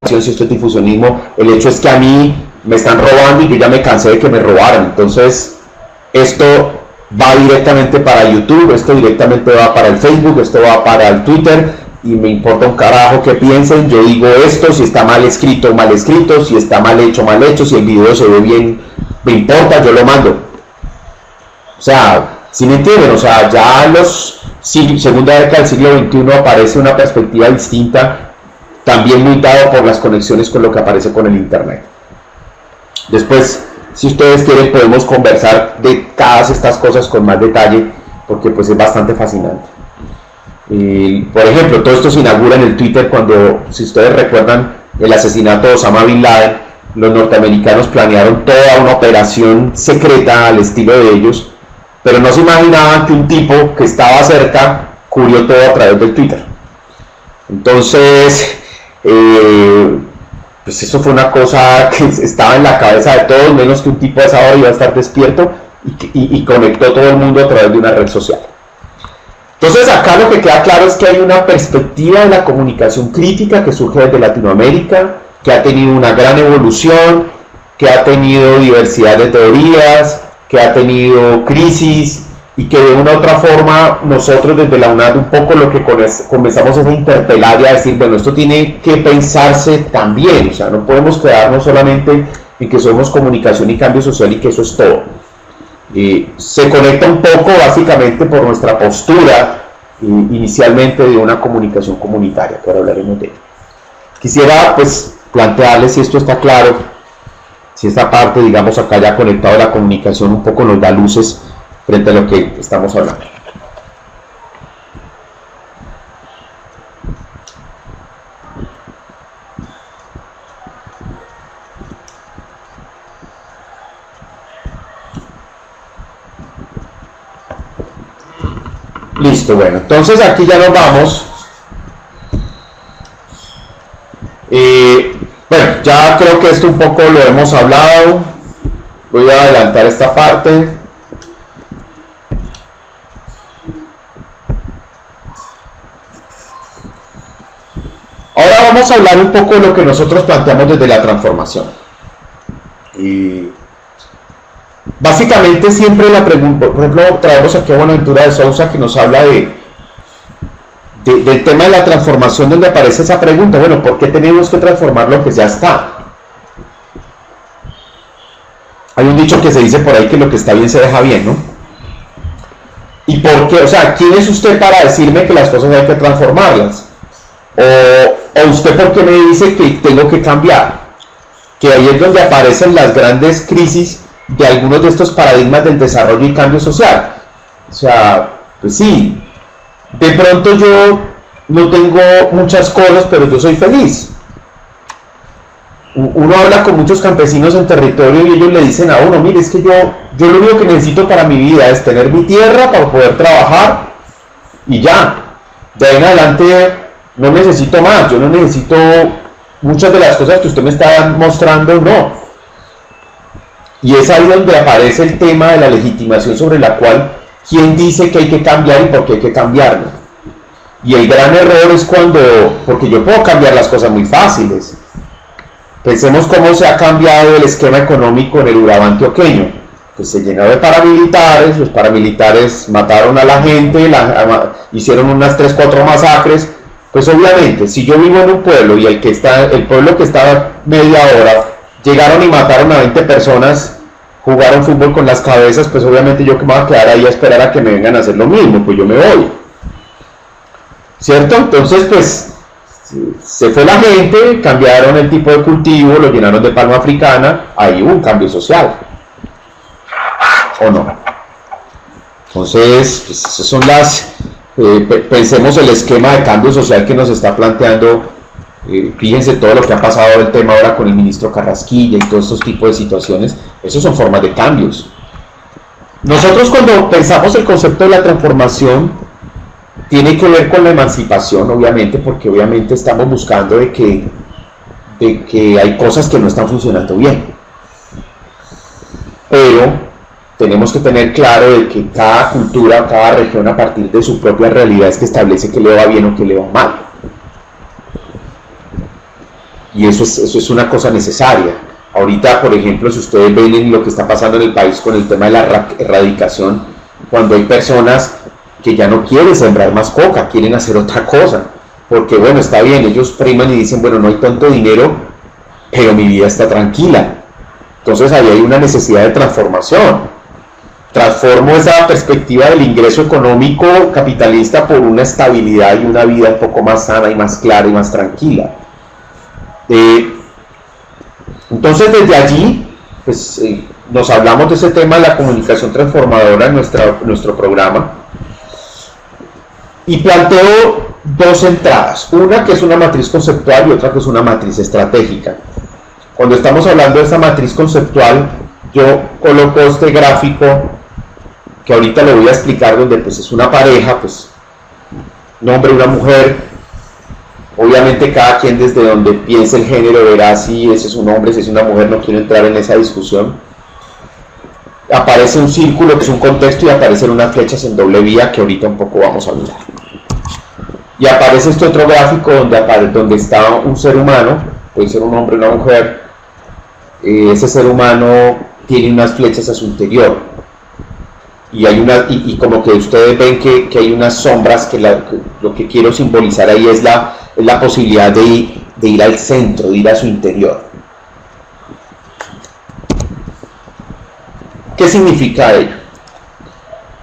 si esto es difusionismo, el hecho es que a mí me están robando y yo ya me cansé de que me robaran, entonces esto va directamente para YouTube, esto directamente va para el Facebook, esto va para el Twitter, y me importa un carajo que piensen, yo digo esto, si está mal escrito, si está mal hecho, si el video se ve bien, me importa, yo lo mando. O sea, ¿sí me entienden? O sea, ya en los segunda década del siglo XXI aparece una perspectiva distinta, también muy dado por las conexiones con lo que aparece con el Internet. Después, si ustedes quieren, podemos conversar de todas estas cosas con más detalle, porque pues es bastante fascinante. Por ejemplo, todo esto se inaugura en el Twitter cuando, si ustedes recuerdan, el asesinato de Osama Bin Laden, los norteamericanos planearon toda una operación secreta al estilo de ellos, pero no se imaginaban que un tipo que estaba cerca cubrió todo a través del Twitter. Entonces, pues eso fue una cosa que estaba en la cabeza de todos, menos que un tipo a esa hora iba a estar despierto y conectó todo el mundo a través de una red social. Entonces acá lo que queda claro es que hay una perspectiva de la comunicación crítica que surge desde Latinoamérica, que ha tenido una gran evolución, que ha tenido diversidad de teorías, que ha tenido crisis, y que de una u otra forma nosotros desde la UNAD un poco lo que comenzamos es a interpelar y a decir, bueno, esto tiene que pensarse también, o sea, no podemos quedarnos solamente en que somos comunicación y cambio social y que eso es todo. Se conecta un poco básicamente por nuestra postura inicialmente de una comunicación comunitaria, que ahora hablaremos de ello. Quisiera pues plantearles si esto está claro, si esta parte, digamos, acá ya conectado a la comunicación un poco nos da luces frente a lo que estamos hablando. Listo, bueno, entonces aquí ya nos vamos. Bueno, ya creo que esto un poco lo hemos hablado. Voy a adelantar esta parte. Ahora vamos a hablar un poco de lo que nosotros planteamos desde la transformación. Básicamente siempre la pregunta, por ejemplo, traemos aquí a Buenaventura de Sousa que nos habla del tema de la transformación, donde aparece esa pregunta, bueno, ¿por qué tenemos que transformar lo que ya está? Hay un dicho que se dice por ahí que lo que está bien se deja bien, ¿no? ¿Y por qué? O sea, ¿quién es usted para decirme que las cosas hay que transformarlas? ¿O usted por qué me dice que tengo que cambiar? Que ahí es donde aparecen las grandes crisis de algunos de estos paradigmas del desarrollo y cambio social. O sea, pues sí, de pronto yo no tengo muchas cosas, pero yo soy feliz. Uno habla con muchos campesinos en territorio y ellos le dicen a uno, mire, es que yo lo único que necesito para mi vida es tener mi tierra para poder trabajar y ya. De ahí en adelante no necesito más, yo no necesito muchas de las cosas que usted me está mostrando, no. Y es ahí donde aparece el tema de la legitimación sobre la cual quién dice que hay que cambiar y por qué hay que cambiarlo. Y el gran error es porque yo puedo cambiar las cosas muy fáciles. Pensemos cómo se ha cambiado el esquema económico en el Urabá antioqueño. Pues se llenó de paramilitares, los paramilitares mataron a la gente, hicieron unas 3-4 masacres. Pues obviamente, si yo vivo en un pueblo y el pueblo que estaba media hora, llegaron y mataron a 20 personas, jugaron fútbol con las cabezas, pues obviamente yo que me voy a quedar ahí a esperar a que me vengan a hacer lo mismo, pues yo me voy. ¿Cierto? Entonces, pues, se fue la gente, cambiaron el tipo de cultivo, lo llenaron de palma africana, ahí hubo un cambio social. ¿O no? Entonces, pues, esas son pensemos el esquema de cambio social que nos está planteando. Fíjense todo lo que ha pasado el tema ahora con el ministro Carrasquilla y todos estos tipos de situaciones. Esos son formas de cambios. Nosotros cuando pensamos el concepto de la transformación tiene que ver con la emancipación, obviamente, porque obviamente estamos buscando de que hay cosas que no están funcionando bien, pero tenemos que tener claro de que cada cultura, cada región a partir de su propia realidad es que establece qué le va bien o qué le va mal. Y eso es una cosa necesaria. Ahorita, por ejemplo, si ustedes ven en lo que está pasando en el país con el tema de la erradicación, cuando hay personas que ya no quieren sembrar más coca, quieren hacer otra cosa, porque bueno, está bien, ellos priman y dicen, bueno, no hay tanto dinero, pero mi vida está tranquila. Entonces ahí hay una necesidad de transformación. Transformo esa perspectiva del ingreso económico capitalista por una estabilidad y una vida un poco más sana y más clara y más tranquila. Entonces desde allí pues, nos hablamos de ese tema de la comunicación transformadora en nuestro programa y planteo dos entradas, una que es una matriz conceptual y otra que es una matriz estratégica. Cuando estamos hablando de esta matriz conceptual, yo coloco este gráfico que ahorita lo voy a explicar, donde pues es una pareja, pues un hombre y una mujer. Obviamente cada quien desde donde piense el género verá si ese es un hombre, si es una mujer, no quiero entrar en esa discusión. Aparece un círculo que es un contexto y aparecen unas flechas en doble vía que ahorita un poco vamos a mirar. Y aparece este otro gráfico donde está un ser humano, puede ser un hombre o una mujer. Ese ser humano tiene unas flechas a su interior. Y hay como que ustedes ven que hay unas sombras que lo que quiero simbolizar ahí es la posibilidad de ir al centro, de ir a su interior. ¿Qué significa ello?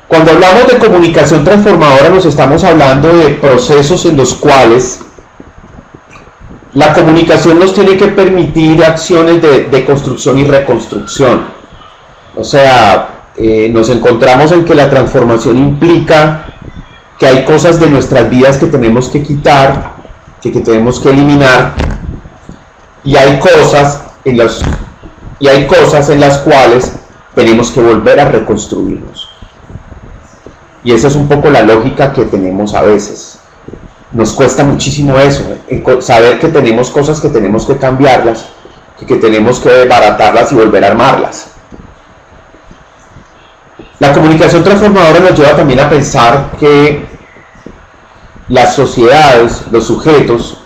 Cuando hablamos de comunicación transformadora nos estamos hablando de procesos en los cuales La comunicación nos tiene que permitir acciones de construcción y reconstrucción. O sea, nos encontramos en que la transformación implica que hay cosas de nuestras vidas que tenemos que quitar, que tenemos que eliminar, y hay cosas en las cuales tenemos que volver a reconstruirnos. Y esa es un poco la lógica que tenemos a veces. Nos cuesta muchísimo eso, saber que tenemos cosas que tenemos que cambiarlas, que tenemos que desbaratarlas y volver a armarlas. La comunicación transformadora nos lleva también a pensar que las sociedades, los sujetos,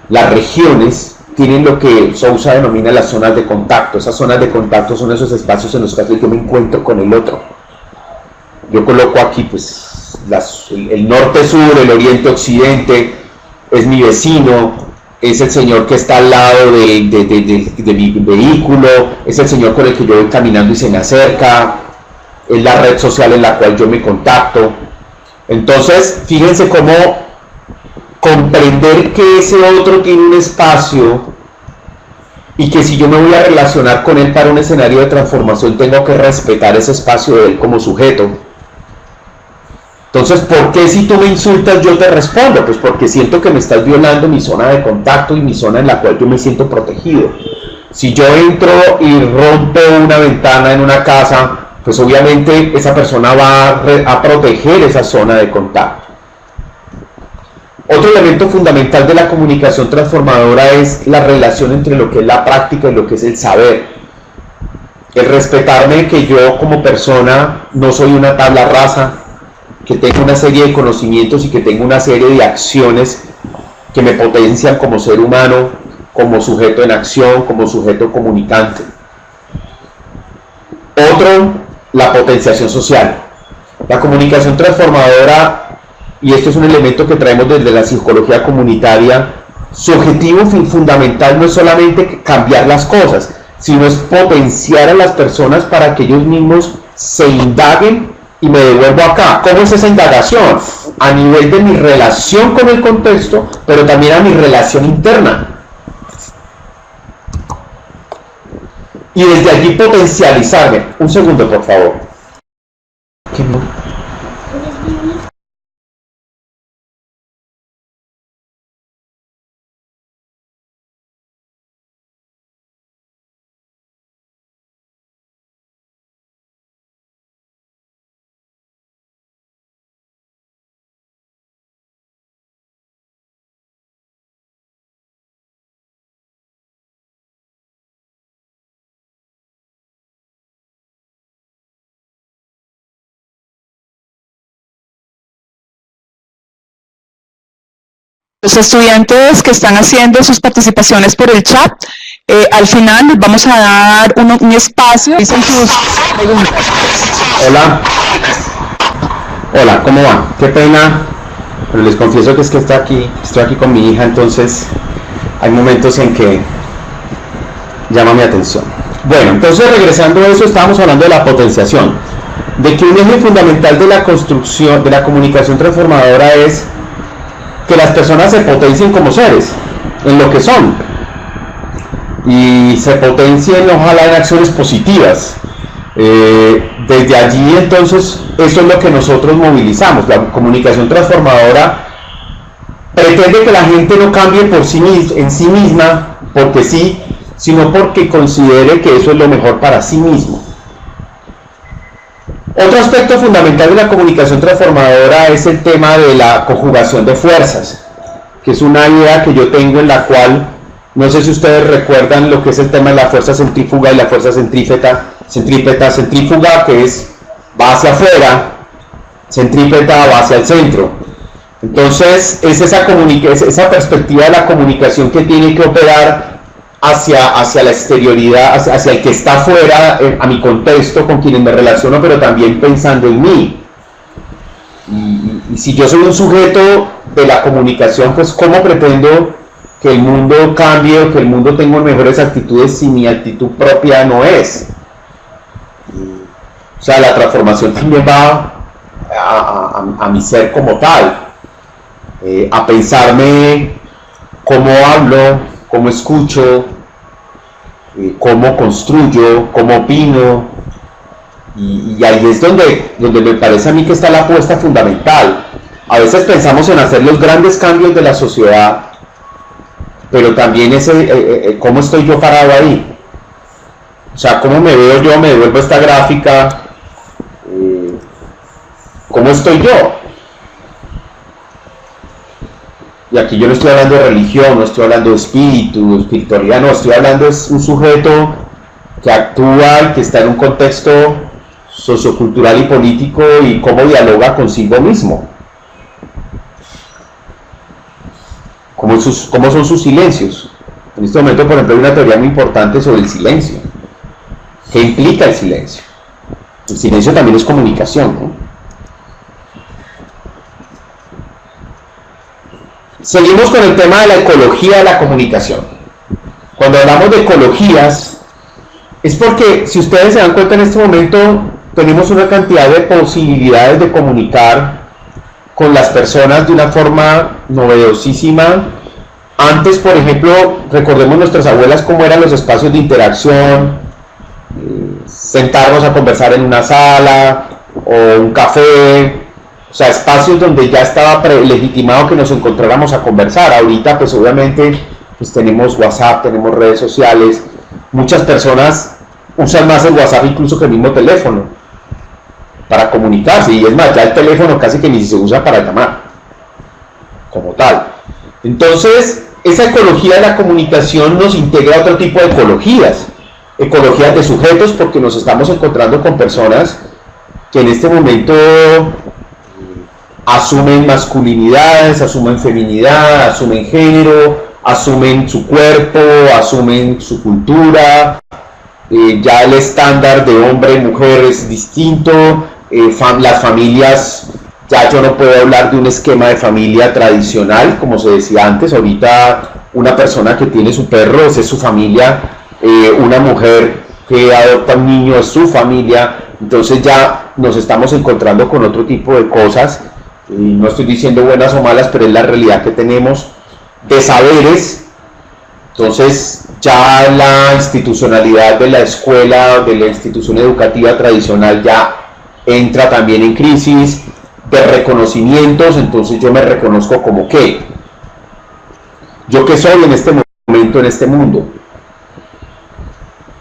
las regiones, tienen lo que Sousa denomina las zonas de contacto. Esas zonas de contacto son esos espacios en los que yo me encuentro con el otro. Yo coloco aquí pues el norte-sur, el oriente-occidente, es mi vecino, es el señor que está al lado de mi vehículo, es el señor con el que yo voy caminando y se me acerca, es la red social en la cual yo me contacto. Entonces, fíjense cómo comprender que ese otro tiene un espacio y que si yo me voy a relacionar con él para un escenario de transformación, tengo que respetar ese espacio de él como sujeto. Entonces, ¿por qué si tú me insultas yo te respondo? Pues porque siento que me estás violando mi zona de contacto y mi zona en la cual yo me siento protegido. Si yo entro y rompo una ventana en una casa, pues obviamente esa persona va a proteger esa zona de contacto. Otro elemento fundamental de la comunicación transformadora es la relación entre lo que es la práctica y lo que es el saber. El respetarme que yo como persona no soy una tabla rasa, que tengo una serie de conocimientos y que tengo una serie de acciones que me potencian como ser humano, como sujeto en acción, como sujeto comunicante. Otro, la potenciación social. La comunicación transformadora, y esto es un elemento que traemos desde la psicología comunitaria, su objetivo fundamental no es solamente cambiar las cosas, sino es potenciar a las personas para que ellos mismos se indaguen. Y me devuelvo acá. ¿Cómo es esa indagación? A nivel de mi relación con el contexto, pero también a mi relación interna. Y desde allí potencializarme. Un segundo, por favor. ¿Qué no? Los estudiantes que están haciendo sus participaciones por el chat, al final les vamos a dar un espacio, dicen sus preguntas. Hola, ¿cómo va? Qué pena, pero les confieso que es que estoy aquí con mi hija, entonces hay momentos en que llama mi atención. Bueno, entonces regresando a eso, estábamos hablando de la potenciación, de que un eje fundamental de la construcción, de la comunicación transformadora es que las personas se potencien como seres, en lo que son, y se potencien ojalá en acciones positivas. Desde allí entonces eso es lo que nosotros movilizamos. La comunicación transformadora pretende que la gente no cambie en sí misma porque sí, sino porque considere que eso es lo mejor para sí mismo. Otro aspecto fundamental de la comunicación transformadora es el tema de la conjugación de fuerzas, que es una idea que yo tengo en la cual, no sé si ustedes recuerdan lo que es el tema de la fuerza centrífuga y la fuerza centrípeta, que va hacia afuera, centrípeta va hacia el centro. Entonces es esa perspectiva de la comunicación que tiene que operar hacia la exterioridad, hacia el que está fuera, a mi contexto, con quienes me relaciono, pero también pensando en mí. Y si yo soy un sujeto de la comunicación, pues ¿cómo pretendo que el mundo cambie o que el mundo tenga mejores actitudes si mi actitud propia no es? O sea, la transformación también va a mi ser como tal, a pensarme cómo hablo, cómo escucho, cómo construyo, cómo opino, y ahí es donde me parece a mí que está la apuesta fundamental. A veces pensamos en hacer los grandes cambios de la sociedad, pero también cómo estoy yo parado ahí. O sea, cómo me veo yo, me devuelvo esta gráfica, cómo estoy yo. Y aquí yo no estoy hablando de religión, no estoy hablando de espiritualidad, no, estoy hablando de un sujeto que actúa y que está en un contexto sociocultural y político y cómo dialoga consigo mismo. ¿Cómo son sus silencios? En este momento, por ejemplo, hay una teoría muy importante sobre el silencio. ¿Qué implica el silencio? El silencio también es comunicación, ¿no? Seguimos con el tema de la ecología de la comunicación. Cuando hablamos de ecologías, es porque, si ustedes se dan cuenta, en este momento tenemos una cantidad de posibilidades de comunicar con las personas de una forma novedosísima. Antes, por ejemplo, recordemos nuestras abuelas cómo eran los espacios de interacción, sentarnos a conversar en una sala o un café, o sea, espacios donde ya estaba legitimado que nos encontráramos a conversar. Ahorita, pues obviamente, pues tenemos WhatsApp, tenemos redes sociales, muchas personas usan más el WhatsApp incluso que el mismo teléfono para comunicarse, y es más, ya el teléfono casi que ni se usa para llamar como tal. Entonces, esa ecología de la comunicación nos integra a otro tipo de ecologías de sujetos, porque nos estamos encontrando con personas que en este momento asumen masculinidades, asumen feminidad, asumen género, asumen su cuerpo, asumen su cultura, ya el estándar de hombre y mujer es distinto, las familias, ya yo no puedo hablar de un esquema de familia tradicional, como se decía antes. Ahorita una persona que tiene su perro, esa es su familia, una mujer que adopta un niño es su familia. Entonces ya nos estamos encontrando con otro tipo de cosas, y no estoy diciendo buenas o malas, pero es la realidad que tenemos, de saberes. Entonces ya la institucionalidad de la escuela, de la institución educativa tradicional, ya entra también en crisis, de reconocimientos. Entonces yo me reconozco como ¿qué? ¿Yo qué soy en este momento, en este mundo?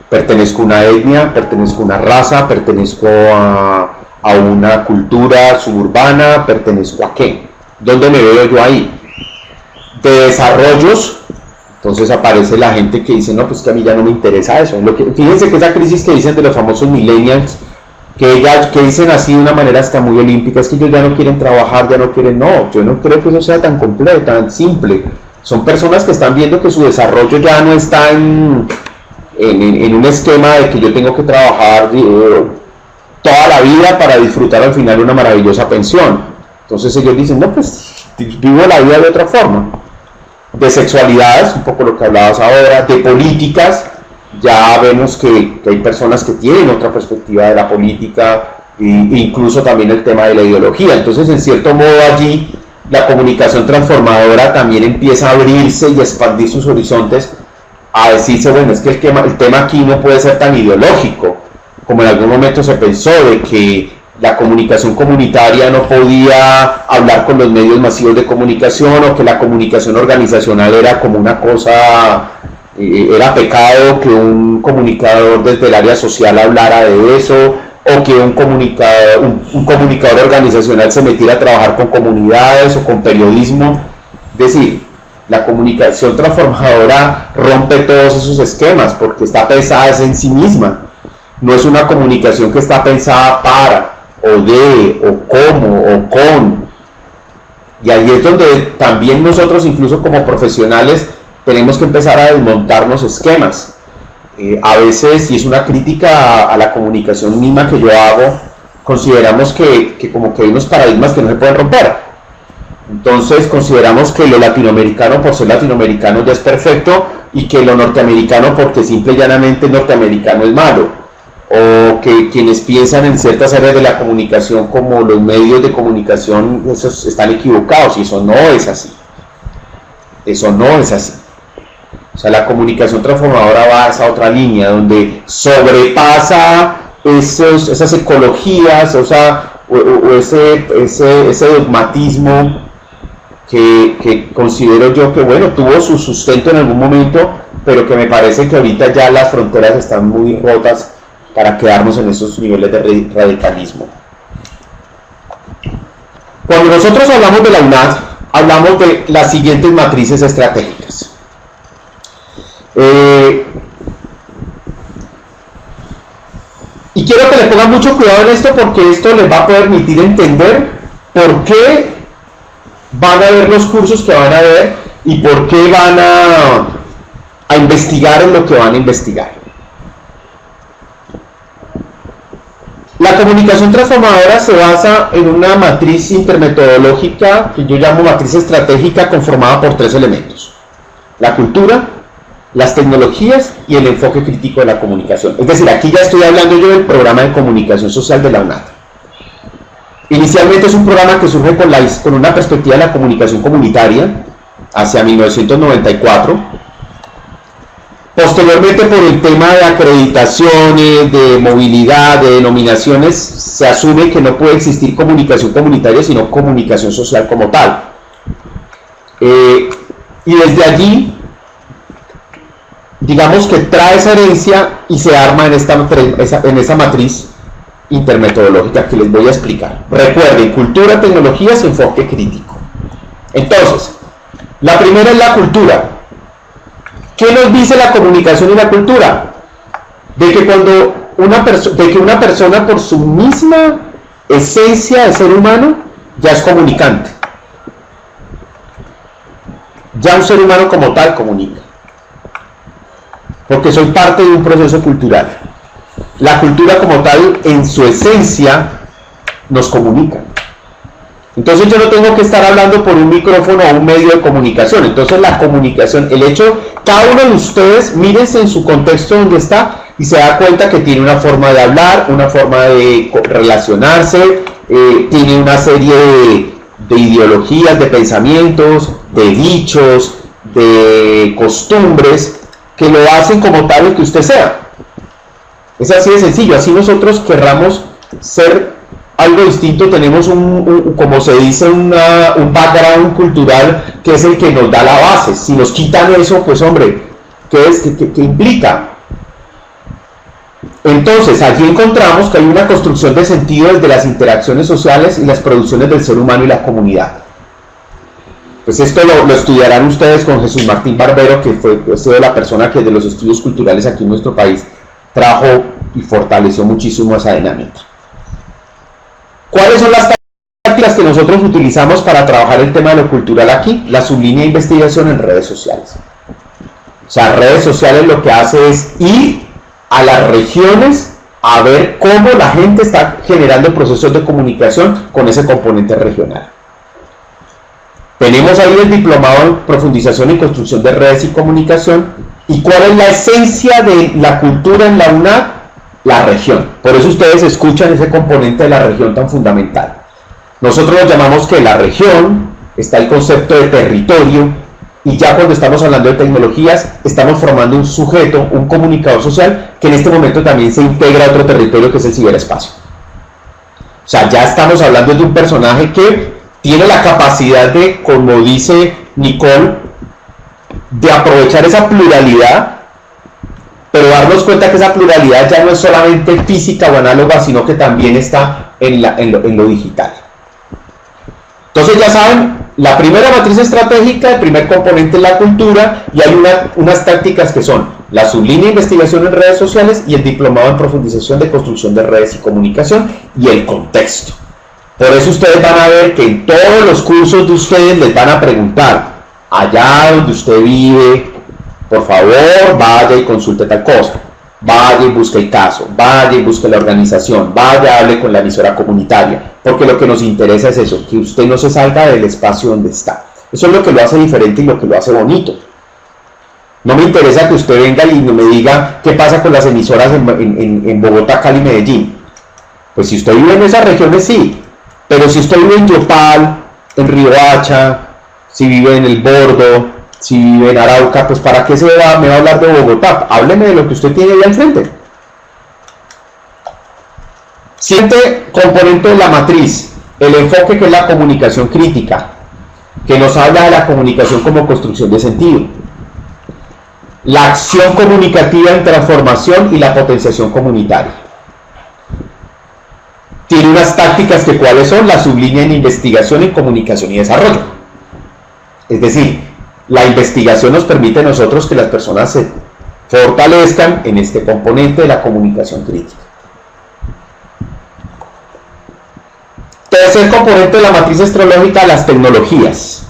Pertenezco a una etnia, pertenezco a una raza, pertenezco a una cultura suburbana, pertenezco a ¿qué? ¿Dónde me veo yo ahí? De desarrollos. Entonces aparece la gente que dice, no, pues que a mí ya no me interesa eso. Fíjense que esa crisis que dicen de los famosos millennials, que dicen así de una manera hasta muy olímpica, es que ellos ya no quieren trabajar, ya no quieren, no, yo no creo que eso sea tan complejo, tan simple. Son personas que están viendo que su desarrollo ya no está en un esquema de que yo tengo que trabajar toda la vida para disfrutar al final una maravillosa pensión. Entonces ellos dicen, no, pues vivo la vida de otra forma. De sexualidades, un poco lo que hablabas ahora, de políticas, ya vemos que hay personas que tienen otra perspectiva de la política, e incluso también el tema de la ideología. Entonces, en cierto modo, allí la comunicación transformadora también empieza a abrirse y a expandir sus horizontes, a decirse, bueno, es que el tema aquí no puede ser tan ideológico, como en algún momento se pensó, de que la comunicación comunitaria no podía hablar con los medios masivos de comunicación, o que la comunicación organizacional era como una cosa, era pecado que un comunicador desde el área social hablara de eso, o que un comunicador organizacional se metiera a trabajar con comunidades o con periodismo. Es decir, la comunicación transformadora rompe todos esos esquemas, porque está pensada en sí misma. No es una comunicación que está pensada para, o de, o como, o con. Y ahí es donde también nosotros, incluso como profesionales, tenemos que empezar a desmontarnos esquemas. A veces, y es una crítica a la comunicación misma que yo hago, consideramos que como que hay unos paradigmas que no se pueden romper. Entonces consideramos que lo latinoamericano, por ser latinoamericano, ya es perfecto, y que lo norteamericano, porque simple y llanamente norteamericano, es malo. O que quienes piensan en ciertas áreas de la comunicación como los medios de comunicación, esos están equivocados, y eso no es así. Eso no es así. O sea, la comunicación transformadora va a esa otra línea donde sobrepasa esas ecologías, o ese dogmatismo que considero yo que, bueno, tuvo su sustento en algún momento, pero que me parece que ahorita ya las fronteras están muy rotas para quedarnos en esos niveles de radicalismo. Cuando nosotros hablamos de la UNAD, hablamos de las siguientes matrices estratégicas. Y quiero que le pongan mucho cuidado en esto, porque esto les va a permitir entender por qué van a ver los cursos que van a ver y por qué van a investigar en lo que van a investigar. La comunicación transformadora se basa en una matriz intermetodológica que yo llamo matriz estratégica, conformada por 3 elementos: la cultura, las tecnologías y el enfoque crítico de la comunicación. Es decir, aquí ya estoy hablando yo del programa de comunicación social de la UNAD. Inicialmente es un programa que surge con una perspectiva de la comunicación comunitaria hacia 1994. Posteriormente, por el tema de acreditaciones, de movilidad, de denominaciones, se asume que no puede existir comunicación comunitaria, sino comunicación social como tal. Y desde allí, digamos que trae esa herencia y se arma en esa matriz intermetodológica que les voy a explicar. Recuerden, cultura, tecnologías y enfoque crítico. Entonces, la primera es la cultura. ¿Qué nos dice la comunicación y la cultura? De que una persona, por su misma esencia de ser humano, ya es comunicante. Ya un ser humano como tal comunica. Porque soy parte de un proceso cultural. La cultura como tal, en su esencia, nos comunica. Entonces yo no tengo que estar hablando por un micrófono o un medio de comunicación. Entonces la comunicación, el hecho, cada uno de ustedes, mírense en su contexto donde está y se da cuenta que tiene una forma de hablar, una forma de relacionarse, tiene una serie de ideologías, de pensamientos, de dichos, de costumbres que lo hacen como tal el que usted sea. Es así de sencillo. Así nosotros querramos ser algo distinto, tenemos como se dice, un background cultural que es el que nos da la base. Si nos quitan eso, pues hombre, ¿qué implica? Entonces, allí encontramos que hay una construcción de sentido desde las interacciones sociales y las producciones del ser humano y la comunidad. Pues esto lo estudiarán ustedes con Jesús Martín Barbero, que fue la persona que de los estudios culturales aquí en nuestro país trajo y fortaleció muchísimo esa dinámica. ¿Cuáles son las tácticas que nosotros utilizamos para trabajar el tema de lo cultural aquí? La sublínea de investigación en redes sociales. O sea, redes sociales lo que hace es ir a las regiones a ver cómo la gente está generando procesos de comunicación con ese componente regional. Tenemos ahí el diplomado en profundización y construcción de redes y comunicación. ¿Y cuál es la esencia de la cultura en la UNAD? La región. Por eso ustedes escuchan ese componente de la región tan fundamental. Nosotros lo llamamos que la región, está el concepto de territorio, y ya cuando estamos hablando de tecnologías, estamos formando un sujeto, un comunicador social, que en este momento también se integra a otro territorio que es el ciberespacio. O sea, ya estamos hablando de un personaje que tiene la capacidad de, como dice Nicole, de aprovechar esa pluralidad, pero darnos cuenta que esa pluralidad ya no es solamente física o análoga, sino que también está en lo digital. Entonces ya saben, la primera matriz estratégica, el primer componente es la cultura, y hay unas tácticas que son la sublínea de investigación en redes sociales y el diplomado en profundización de construcción de redes y comunicación, y el contexto. Por eso ustedes van a ver que en todos los cursos de ustedes les van a preguntar, allá donde usted vive, por favor, vaya y consulte tal cosa, vaya y busque el caso, vaya y busque la organización, vaya, hable con la emisora comunitaria, porque lo que nos interesa es eso, que usted no se salga del espacio donde está. Eso es lo que lo hace diferente y lo que lo hace bonito. No me interesa que usted venga y me diga qué pasa con las emisoras en Bogotá, Cali, Medellín. Pues si usted vive en esas regiones, sí, pero si usted vive en Yopal, en Riohacha, si vive en El Bordo, Si vive en Arauca, pues ¿para qué me va a hablar de Bogotá? Hábleme de lo que usted tiene ahí al frente. Siguiente componente de la matriz, el enfoque, que es la comunicación crítica, que nos habla de la comunicación como construcción de sentido. La acción comunicativa en transformación y la potenciación comunitaria. Tiene unas tácticas que cuáles son, la sublínea en investigación, en comunicación y desarrollo. Es decir, la investigación nos permite a nosotros que las personas se fortalezcan en este componente de la comunicación crítica. Tercer componente de la matriz astrológica, las tecnologías.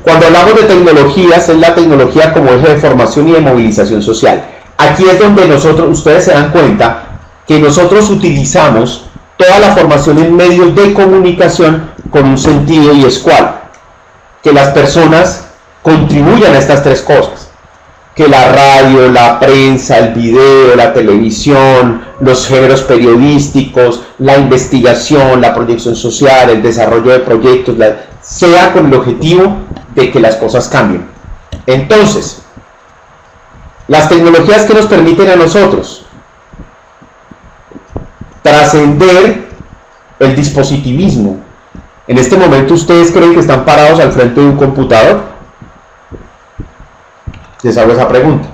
Cuando hablamos de tecnologías, es la tecnología como eje de formación y de movilización social. Aquí es donde ustedes se dan cuenta que nosotros utilizamos toda la formación en medios de comunicación con un sentido, y es cuál: que las personas contribuyan a estas tres cosas, que la radio, la prensa, el video, la televisión, los géneros periodísticos, la investigación, la proyección social, el desarrollo de proyectos, sea con el objetivo de que las cosas cambien. Entonces, las tecnologías que nos permiten a nosotros trascender el dispositivismo. En este momento, ¿ustedes creen que están parados al frente de un computador? Les hago esa pregunta.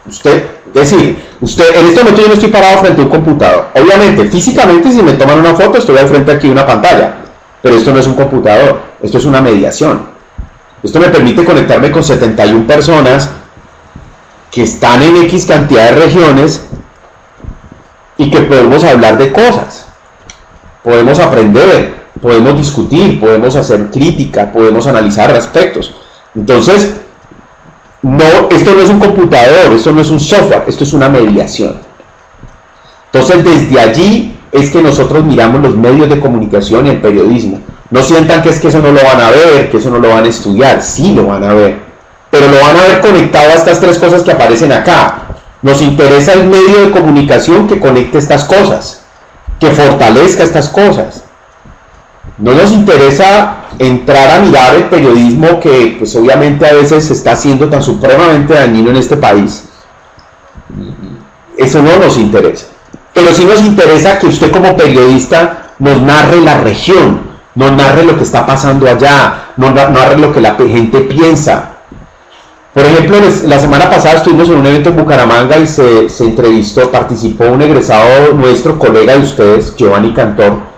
Usted, en este momento yo no estoy parado frente a un computador. Obviamente, físicamente, si me toman una foto, estoy al frente aquí de una pantalla. Pero esto no es un computador, esto es una mediación. Esto me permite conectarme con 71 personas que están en X cantidad de regiones y que podemos hablar de cosas. Podemos aprender, podemos discutir, podemos hacer crítica, podemos analizar aspectos. Entonces, esto no es un computador, esto no es un software, esto es una mediación. Entonces, desde allí es que nosotros miramos los medios de comunicación y el periodismo. No sientan que es que eso no lo van a ver, que eso no lo van a estudiar. Sí lo van a ver, pero lo van a ver conectado a estas tres cosas que aparecen acá. Nos interesa el medio de comunicación que conecte estas cosas, que fortalezca estas cosas. No nos interesa entrar a mirar el periodismo que pues obviamente a veces se está haciendo tan supremamente dañino en este país. Eso no nos interesa. Pero sí nos interesa que usted como periodista nos narre la región, nos narre lo que está pasando allá, nos narre lo que la gente piensa. Por ejemplo, la semana pasada estuvimos en un evento en Bucaramanga y se entrevistó, participó un egresado nuestro, colega de ustedes, Giovanni Cantor.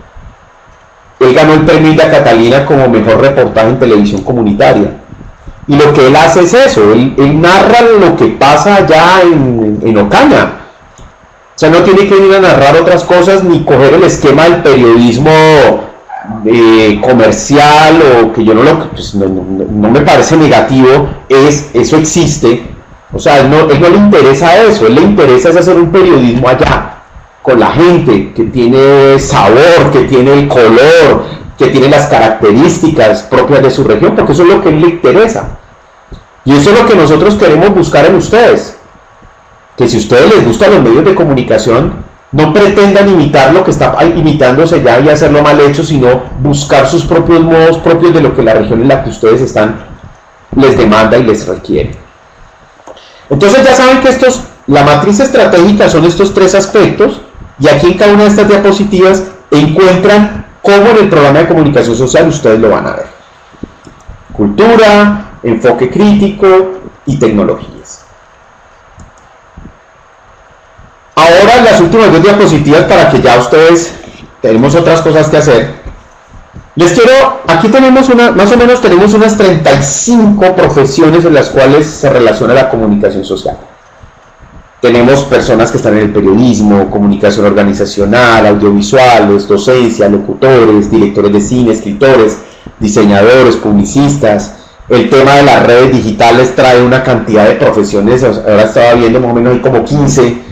Él ganó el premio Ida Catalina como mejor reportaje en televisión comunitaria. Y lo que él hace es eso, él narra lo que pasa allá en Ocaña. O sea, no tiene que ir a narrar otras cosas ni coger el esquema del periodismo comercial, o que yo no me parece negativo, eso existe. O sea, él no le interesa eso, él le interesa es hacer un periodismo allá, con la gente, que tiene sabor, que tiene el color, que tiene las características propias de su región, porque eso es lo que a él le interesa. Y eso es lo que nosotros queremos buscar en ustedes. Que si a ustedes les gustan los medios de comunicación, no pretendan imitar lo que está imitándose ya y hacerlo mal hecho, sino buscar sus propios modos propios de lo que la región en la que ustedes están les demanda y les requiere. Entonces ya saben que la matriz estratégica son estos tres aspectos, y aquí en cada una de estas diapositivas encuentran cómo en el programa de comunicación social ustedes lo van a ver. Cultura, enfoque crítico y tecnologías. Ahora las últimas dos diapositivas, para que ya ustedes tenemos otras cosas que hacer. Aquí tenemos más o menos tenemos unas 35 profesiones en las cuales se relaciona la comunicación social. Tenemos personas que están en el periodismo, comunicación organizacional, audiovisuales, docencia, locutores, directores de cine, escritores, diseñadores, publicistas. El tema de las redes digitales trae una cantidad de profesiones. Ahora estaba viendo más o menos hay como 15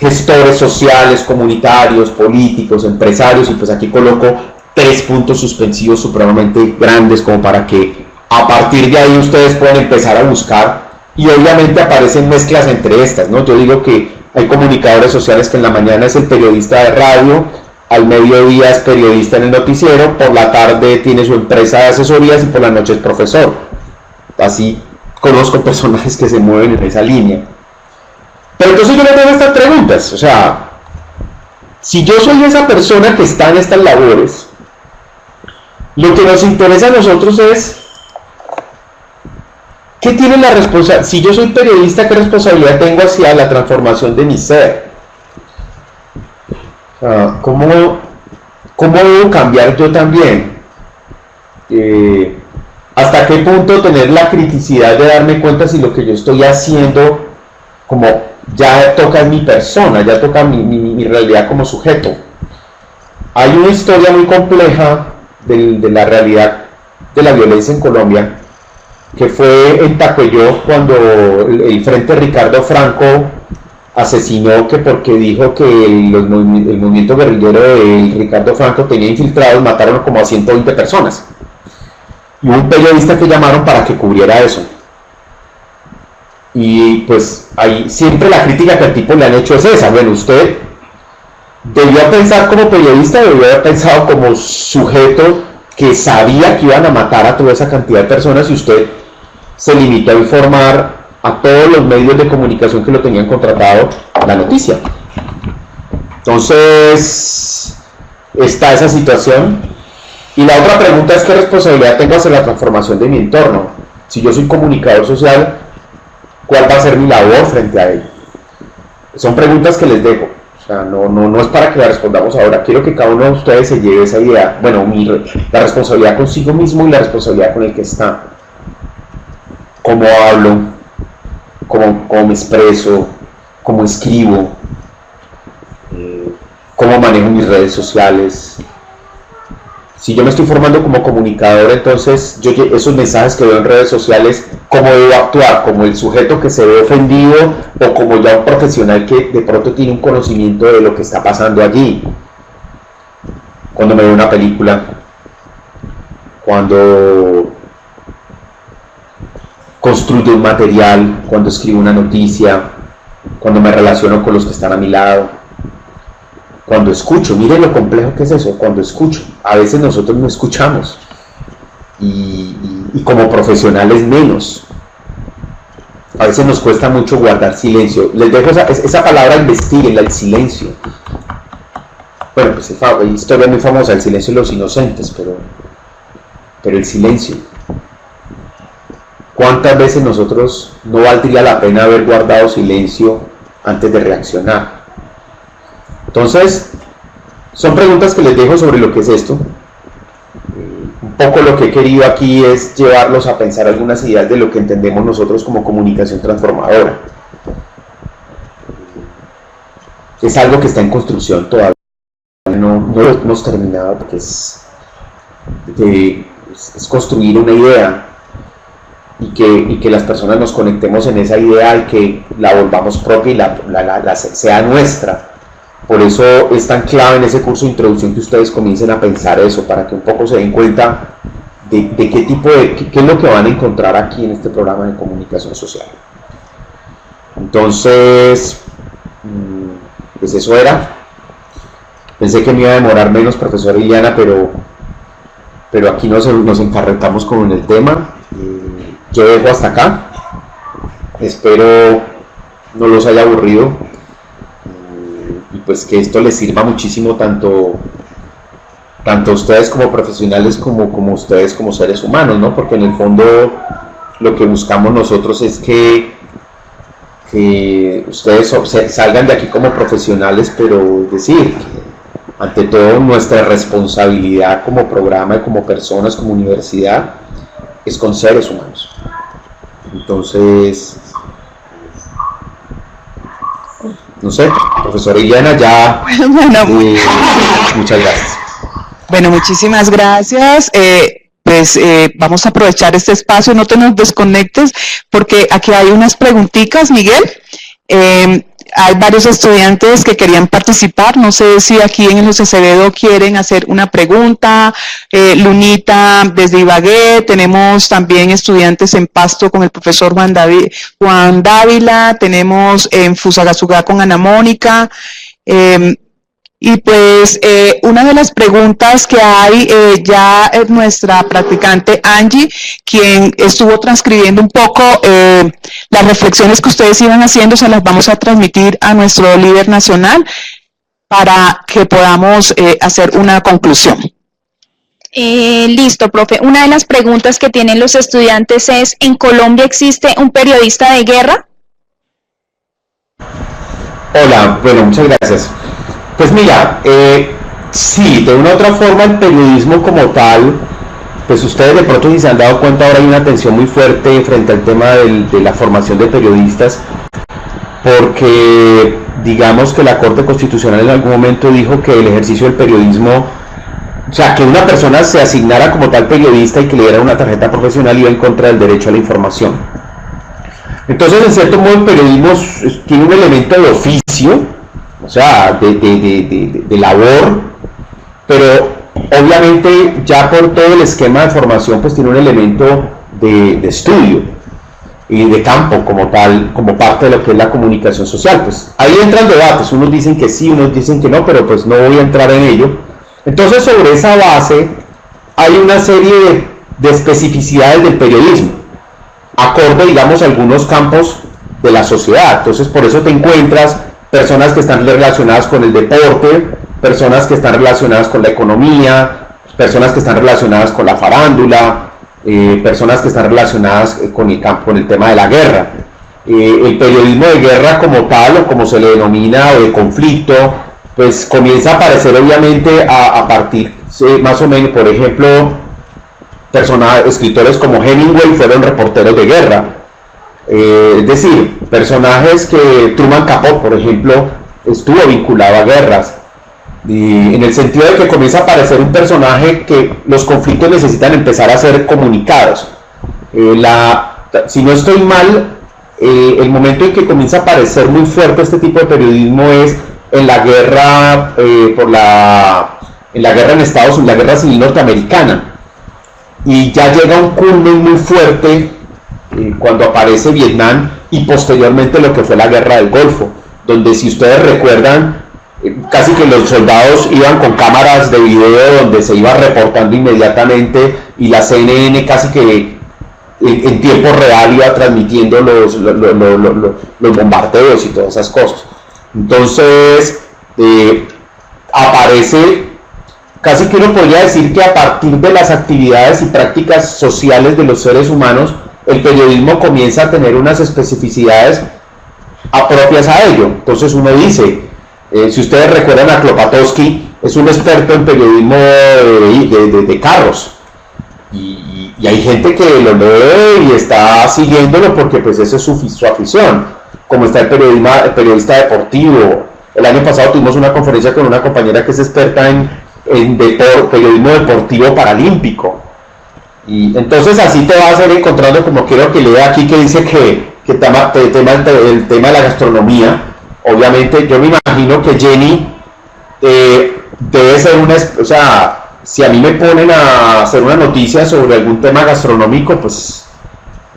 gestores sociales, comunitarios, políticos, empresarios, y pues aquí coloco 3 puntos suspensivos supremamente grandes como para que a partir de ahí ustedes puedan empezar a buscar, y obviamente aparecen mezclas entre estas, ¿no? Yo digo que Hay comunicadores sociales que en la mañana es el periodista de radio, al mediodía es periodista en el noticiero, por la tarde tiene su empresa de asesorías y por la noche es profesor. Así conozco personajes que se mueven en esa línea. Pero entonces yo le tengo estas preguntas, o sea, si yo soy esa persona que está en estas labores, lo que nos interesa a nosotros es ¿qué tiene la responsabilidad? Si yo soy periodista, ¿qué responsabilidad tengo hacia la transformación de mi ser? ¿Cómo debo cambiar yo también? ¿Hasta qué punto tener la criticidad de darme cuenta si lo que yo estoy haciendo como ya toca en mi persona, ya toca mi realidad como sujeto? Hay una historia muy compleja de la realidad de la violencia en Colombia, que fue en Tacuelló cuando el Frente Ricardo Franco asesinó, que porque dijo que el movimiento guerrillero de Ricardo Franco tenía infiltrados, mataron como a 120 personas. Y hubo un periodista que llamaron para que cubriera eso. Y pues ahí siempre la crítica que al tipo le han hecho es esa: bueno, usted debió pensar como periodista, debió haber pensado como sujeto que sabía que iban a matar a toda esa cantidad de personas, y usted se limitó a informar a todos los medios de comunicación que lo tenían contratado la noticia. Entonces está esa situación. Y la otra pregunta es: ¿qué responsabilidad tengo hacia la transformación de mi entorno? Si yo soy comunicador social, ¿cuál va a ser mi labor frente a ello? Son preguntas que les dejo. O sea, no es para que la respondamos ahora. Quiero que cada uno de ustedes se lleve esa idea. Bueno, la responsabilidad consigo mismo y la responsabilidad con el que está. Cómo hablo, cómo me expreso, cómo escribo, cómo manejo mis redes sociales. Si yo me estoy formando como comunicador, entonces yo esos mensajes que veo en redes sociales, ¿cómo debo actuar? ¿Como el sujeto que se ve ofendido o como ya un profesional que de pronto tiene un conocimiento de lo que está pasando allí? Cuando me veo una película, cuando construyo un material, cuando escribo una noticia, cuando me relaciono con los que están a mi lado, cuando escucho. Miren lo complejo que es eso, cuando escucho. A veces nosotros no escuchamos y como profesionales menos. A veces nos cuesta mucho guardar silencio. Les dejo esa palabra, investíguenla, el silencio. Bueno, pues hay historia muy famosa, el silencio de los inocentes, pero el silencio. ¿Cuántas veces nosotros no valdría la pena haber guardado silencio antes de reaccionar? Entonces, son preguntas que les dejo sobre lo que es esto. Un poco lo que he querido aquí es llevarlos a pensar algunas ideas de lo que entendemos nosotros como comunicación transformadora. Es algo que está en construcción todavía. No lo hemos terminado, porque es construir una idea y que las personas nos conectemos en esa idea y que la volvamos propia y sea nuestra. Por eso es tan clave en ese curso de introducción que ustedes comiencen a pensar eso, para que un poco se den cuenta de qué es lo que van a encontrar aquí en este programa de comunicación social. Entonces, pues eso era. Pensé que me iba a demorar menos, profesora Iliana, pero aquí nos encarretamos con el tema. Yo dejo hasta acá. Espero no los haya aburrido. Y pues que esto les sirva muchísimo tanto a ustedes como profesionales como ustedes como seres humanos, ¿no? Porque en el fondo lo que buscamos nosotros es que ustedes salgan de aquí como profesionales, pero decir que ante todo nuestra responsabilidad como programa y como personas, como universidad, es con seres humanos. Entonces, no sé, profesora Iliana, ya muchas gracias. Bueno, muchísimas gracias. Vamos a aprovechar este espacio, no te nos desconectes, porque aquí hay unas preguntitas, Miguel. hay varios estudiantes que querían participar. No sé si aquí en el José Acevedo quieren hacer una pregunta. Lunita desde Ibagué. Tenemos también estudiantes en Pasto con el profesor Juan Dávila. Tenemos en Fusagasugá con Ana Mónica. Y pues una de las preguntas que hay ya es nuestra practicante Angie, quien estuvo transcribiendo un poco las reflexiones que ustedes iban haciendo, se las vamos a transmitir a nuestro líder nacional para que podamos hacer una conclusión. Listo, profe. Una de las preguntas que tienen los estudiantes es, ¿en Colombia existe un periodista de guerra? Hola, bueno, muchas gracias. Pues mira, sí, de una u otra forma el periodismo como tal, pues ustedes de pronto si se han dado cuenta ahora hay una tensión muy fuerte frente al tema de la formación de periodistas, porque digamos que la Corte Constitucional en algún momento dijo que el ejercicio del periodismo, o sea, que una persona se asignara como tal periodista y que le diera una tarjeta profesional iba en contra del derecho a la información. Entonces, en cierto modo, el periodismo tiene un elemento de oficio, o sea, de labor, pero obviamente ya por todo el esquema de formación pues tiene un elemento de estudio y de campo como tal, como parte de lo que es la comunicación social. Pues ahí entran debates, unos dicen que sí, unos dicen que no, pero pues no voy a entrar en ello. Entonces sobre esa base hay una serie de especificidades del periodismo, acorde digamos a algunos campos de la sociedad. Entonces por eso te encuentras personas que están relacionadas con el deporte, personas que están relacionadas con la economía, personas que están relacionadas con la farándula, personas que están relacionadas con el tema de la guerra. El periodismo de guerra como tal, o como se le denomina, o de conflicto, pues comienza a aparecer obviamente a partir, más o menos, por ejemplo, escritores como Hemingway fueron reporteros de guerra. Es decir, personajes que Truman Capote, por ejemplo, estuvo vinculado a guerras, y en el sentido de que comienza a aparecer un personaje que los conflictos necesitan empezar a ser comunicados. Si no estoy mal, el momento en que comienza a aparecer muy fuerte este tipo de periodismo es en la guerra en Estados Unidos, la guerra civil norteamericana, y ya llega un culmen muy fuerte cuando aparece Vietnam y posteriormente lo que fue la guerra del Golfo, donde si ustedes recuerdan, casi que los soldados iban con cámaras de video donde se iba reportando inmediatamente y la CNN casi que en tiempo real iba transmitiendo los bombardeos y todas esas cosas. Entonces aparece, casi que uno podría decir que a partir de las actividades y prácticas sociales de los seres humanos, el periodismo comienza a tener unas especificidades propias a ello. Entonces uno dice, si ustedes recuerdan a Klopatowski, es un experto en periodismo de carros, y hay gente que lo lee y está siguiéndolo porque pues esa es su afición, como está el periodista deportivo. El año pasado tuvimos una conferencia con una compañera que es experta en periodismo deportivo paralímpico. Y entonces así te vas a ir encontrando, como quiero que lea aquí, que dice que el tema de la gastronomía. Obviamente yo me imagino que Jenny debe ser o sea, si a mí me ponen a hacer una noticia sobre algún tema gastronómico, pues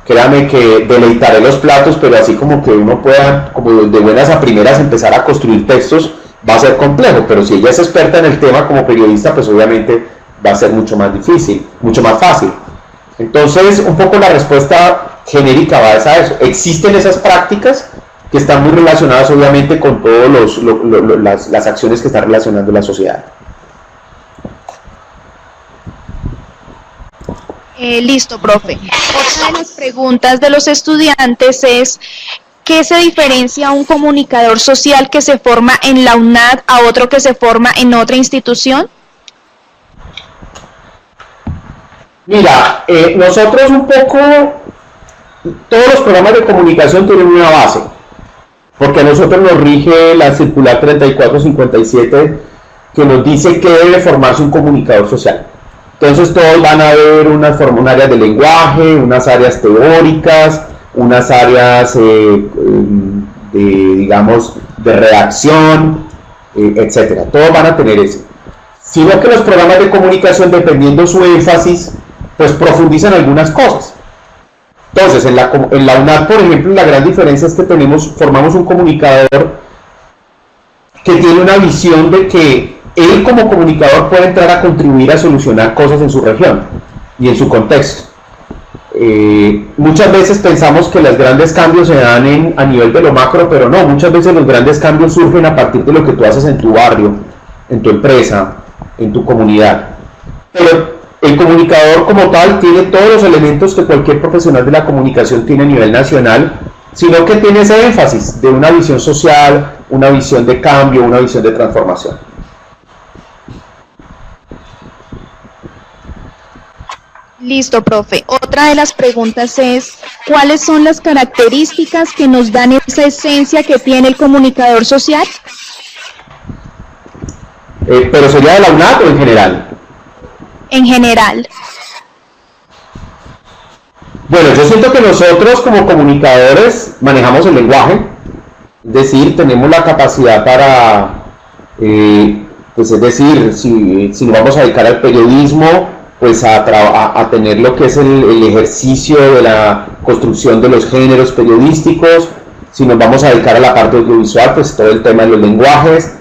créame que deleitaré los platos, pero así como que uno pueda, como de buenas a primeras, empezar a construir textos, va a ser complejo. Pero si ella es experta en el tema como periodista, pues obviamente va a ser mucho más difícil, mucho más fácil. Entonces, un poco la respuesta genérica va a eso. Existen esas prácticas que están muy relacionadas obviamente con todas las acciones que están relacionando la sociedad. Listo, profe. Otra de las preguntas de los estudiantes es, ¿qué se diferencia un comunicador social que se forma en la UNAD a otro que se forma en otra institución? Mira, nosotros un poco, todos los programas de comunicación tienen una base, porque a nosotros nos rige la circular 3457, que nos dice que debe formarse un comunicador social. Entonces todos van a ver un área de lenguaje, unas áreas teóricas, unas áreas digamos, de redacción, etcétera. Todos van a tener eso. Sino que los programas de comunicación, dependiendo su énfasis, pues profundizan algunas cosas. Entonces, en la UNAD, por ejemplo, la gran diferencia es que formamos un comunicador que tiene una visión de que él como comunicador puede entrar a contribuir a solucionar cosas en su región y en su contexto. Muchas veces pensamos que los grandes cambios se dan a nivel de lo macro, pero no, muchas veces los grandes cambios surgen a partir de lo que tú haces en tu barrio, en tu empresa, en tu comunidad. Pero el comunicador como tal tiene todos los elementos que cualquier profesional de la comunicación tiene a nivel nacional, sino que tiene ese énfasis de una visión social, una visión de cambio, una visión de transformación. Listo, profe. Otra de las preguntas es, ¿cuáles son las características que nos dan esa esencia que tiene el comunicador social? ¿Pero sería de la UNAD o en general? En general. Bueno, yo siento que nosotros como comunicadores manejamos el lenguaje, es decir, tenemos la capacidad para, pues es decir, si nos vamos a dedicar al periodismo, pues a tener lo que es el ejercicio de la construcción de los géneros periodísticos. Si nos vamos a dedicar a la parte audiovisual, pues todo el tema de los lenguajes.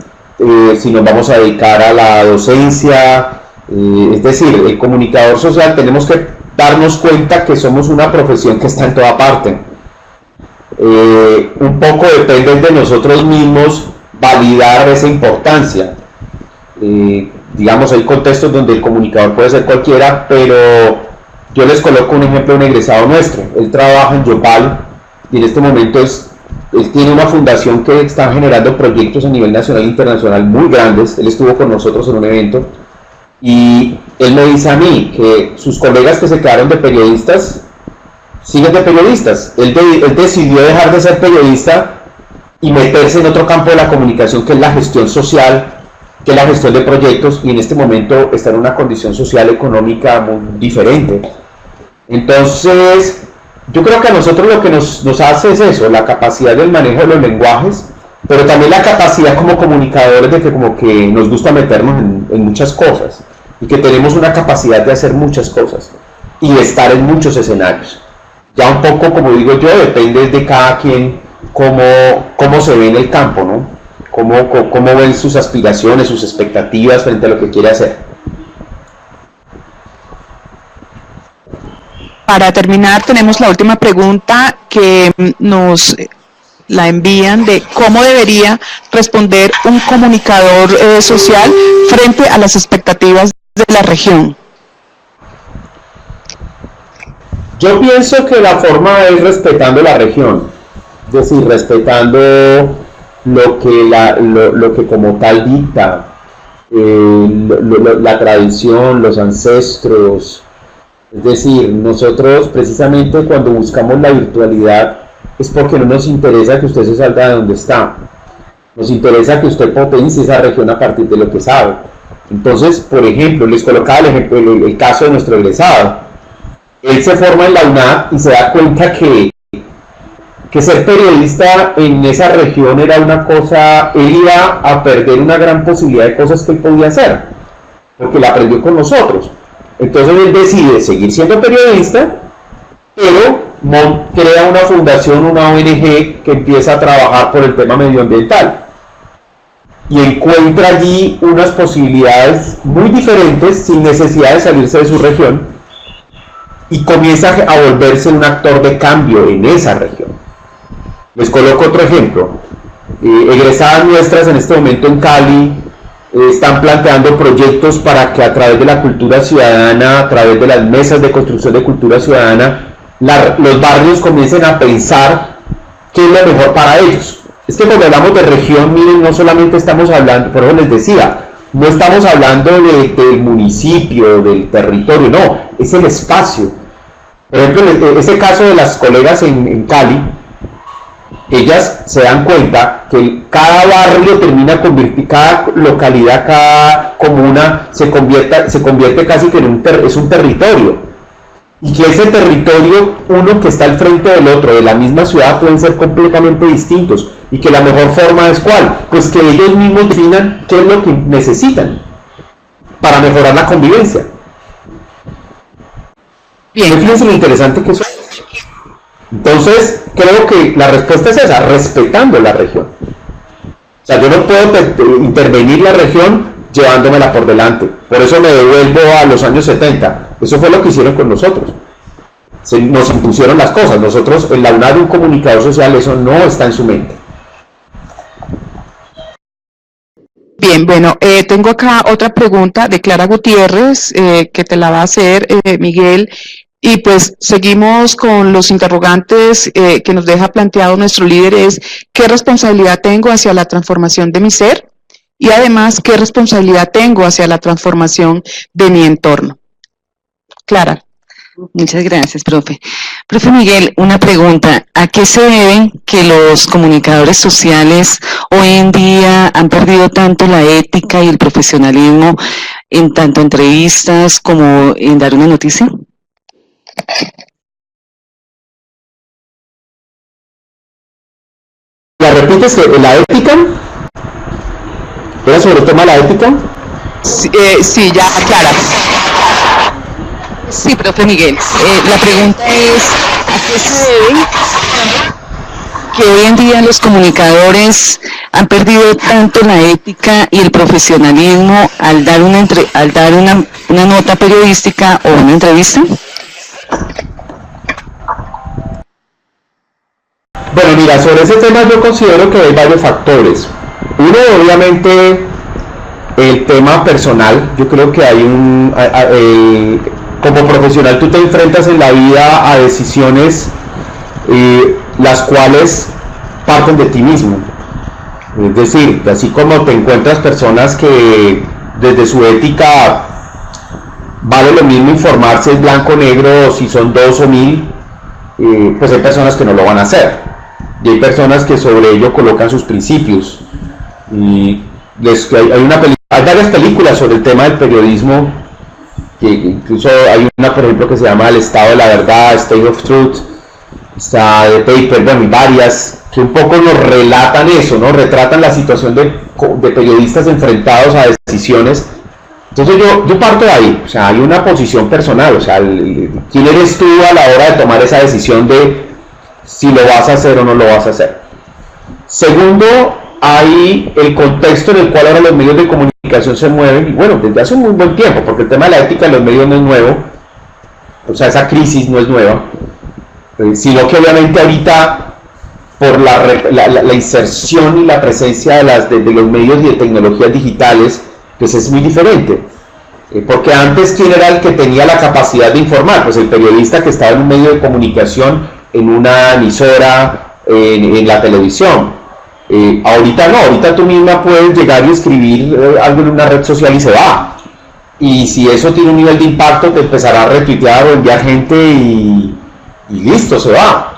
Si nos vamos a dedicar a la docencia, es decir, el comunicador social tenemos que darnos cuenta que somos una profesión que está en toda parte. Un poco depende de nosotros mismos validar esa importancia. Digamos, hay contextos donde el comunicador puede ser cualquiera, pero yo les coloco un ejemplo de un egresado nuestro. Él trabaja en Yopal y en este momento él tiene una fundación que está generando proyectos a nivel nacional e internacional muy grandes. Él estuvo con nosotros en un evento y él me dice a mí que sus colegas que se quedaron de periodistas siguen de periodistas. Él decidió dejar de ser periodista y meterse en otro campo de la comunicación, que es la gestión social, que es la gestión de proyectos, y en este momento está en una condición social económica muy diferente. Entonces, yo creo que a nosotros lo que nos hace es eso, la capacidad del manejo de los lenguajes, pero también la capacidad como comunicadores de que como que nos gusta meternos en muchas cosas, y que tenemos una capacidad de hacer muchas cosas, y de estar en muchos escenarios. Ya un poco, como digo yo, depende de cada quien cómo se ve en el campo, ¿no? Cómo ven sus aspiraciones, sus expectativas frente a lo que quiere hacer. Para terminar, tenemos la última pregunta que nos la envían de cómo debería responder un comunicador social frente a las expectativas de la región. Yo pienso que la forma es respetando la región, es decir, respetando lo que como tal dicta la tradición, los ancestros. Es decir, nosotros precisamente cuando buscamos la virtualidad es porque no nos interesa que usted se salga de donde está, nos interesa que usted potencie esa región a partir de lo que sabe. Entonces, por ejemplo, les colocaba el caso de nuestro egresado. Él se forma en la UNAD y se da cuenta que ser periodista en esa región era una cosa, él iba a perder una gran posibilidad de cosas que él podía hacer, porque la aprendió con nosotros. Entonces él decide seguir siendo periodista, pero crea una fundación, una ONG que empieza a trabajar por el tema medioambiental y encuentra allí unas posibilidades muy diferentes sin necesidad de salirse de su región y comienza a volverse un actor de cambio en esa región. Les coloco otro ejemplo. Egresadas nuestras en este momento en Cali están planteando proyectos para que a través de la cultura ciudadana, a través de las mesas de construcción de cultura ciudadana, los barrios comiencen a pensar qué es lo mejor para ellos. Es que cuando hablamos de región, miren, no solamente estamos hablando, por eso les decía, no estamos hablando del municipio, del territorio, no, es el espacio. Por ejemplo, ese caso de las colegas en Cali, ellas se dan cuenta que cada barrio termina convirtiendo, cada localidad, cada comuna se convierte casi que es un territorio. y que ese territorio, uno que está al frente del otro, de la misma ciudad, pueden ser completamente distintos, y que la mejor forma es ¿cuál? Pues que ellos mismos definan qué es lo que necesitan para mejorar la convivencia. Bien, fíjense lo interesante que eso es. Entonces, creo que la respuesta es esa, respetando la región. O sea, yo no puedo intervenir la región llevándomela por delante. Por eso me devuelvo a los años 70. Eso fue lo que hicieron con nosotros. Nos impusieron las cosas. Nosotros, en la UNAD, un comunicador social, eso no está en su mente. Bien, bueno, tengo acá otra pregunta de Clara Gutiérrez, que te la va a hacer Miguel, y pues seguimos con los interrogantes que nos deja planteado nuestro líder, es ¿qué responsabilidad tengo hacia la transformación de mi ser? Y además, ¿qué responsabilidad tengo hacia la transformación de mi entorno? Clara. Muchas gracias, profe. Profe Miguel, una pregunta. ¿A qué se debe que los comunicadores sociales hoy en día han perdido tanto la ética y el profesionalismo en tanto entrevistas como en dar una noticia? ¿La repites? ¿La ética? ¿Era sobre el tema de la ética? Sí, ya, Clara. Sí, profe Miguel. La pregunta es, ¿a qué se debe que hoy en día los comunicadores han perdido tanto la ética y el profesionalismo al dar una nota periodística o una entrevista? Bueno, mira, sobre ese tema yo considero que hay varios factores. Uno, obviamente, el tema personal. Yo creo que hay como profesional tú te enfrentas en la vida a decisiones las cuales parten de ti mismo. Es decir, así como te encuentras personas que desde su ética vale lo mismo informar si es blanco o negro o si son 2 o 1000, pues hay personas que no lo van a hacer. Y hay personas que sobre ello colocan sus principios. Y hay varias películas sobre el tema del periodismo, que incluso hay una, por ejemplo, que se llama El Estado de la Verdad, State of Truth, está The Paper, bueno, y varias que un poco nos relatan eso, ¿no? Retratan la situación de periodistas enfrentados a decisiones. Entonces yo parto de ahí, o sea, hay una posición personal, o sea, ¿quién eres tú a la hora de tomar esa decisión de si lo vas a hacer o no lo vas a hacer? Segundo, hay el contexto en el cual ahora los medios de comunicación se mueven, y bueno, desde hace un muy buen tiempo, porque el tema de la ética de los medios no es nuevo, o sea, esa crisis no es nueva, sino que obviamente ahorita, por la inserción y la presencia de los medios y de tecnologías digitales, pues es muy diferente. Porque antes, ¿quién era el que tenía la capacidad de informar? Pues el periodista que estaba en un medio de comunicación, en una emisora, en la televisión. Ahorita no, ahorita tú misma puedes llegar y escribir algo en una red social y se va. Y si eso tiene un nivel de impacto, te empezará a retuitear o enviar gente y listo, se va.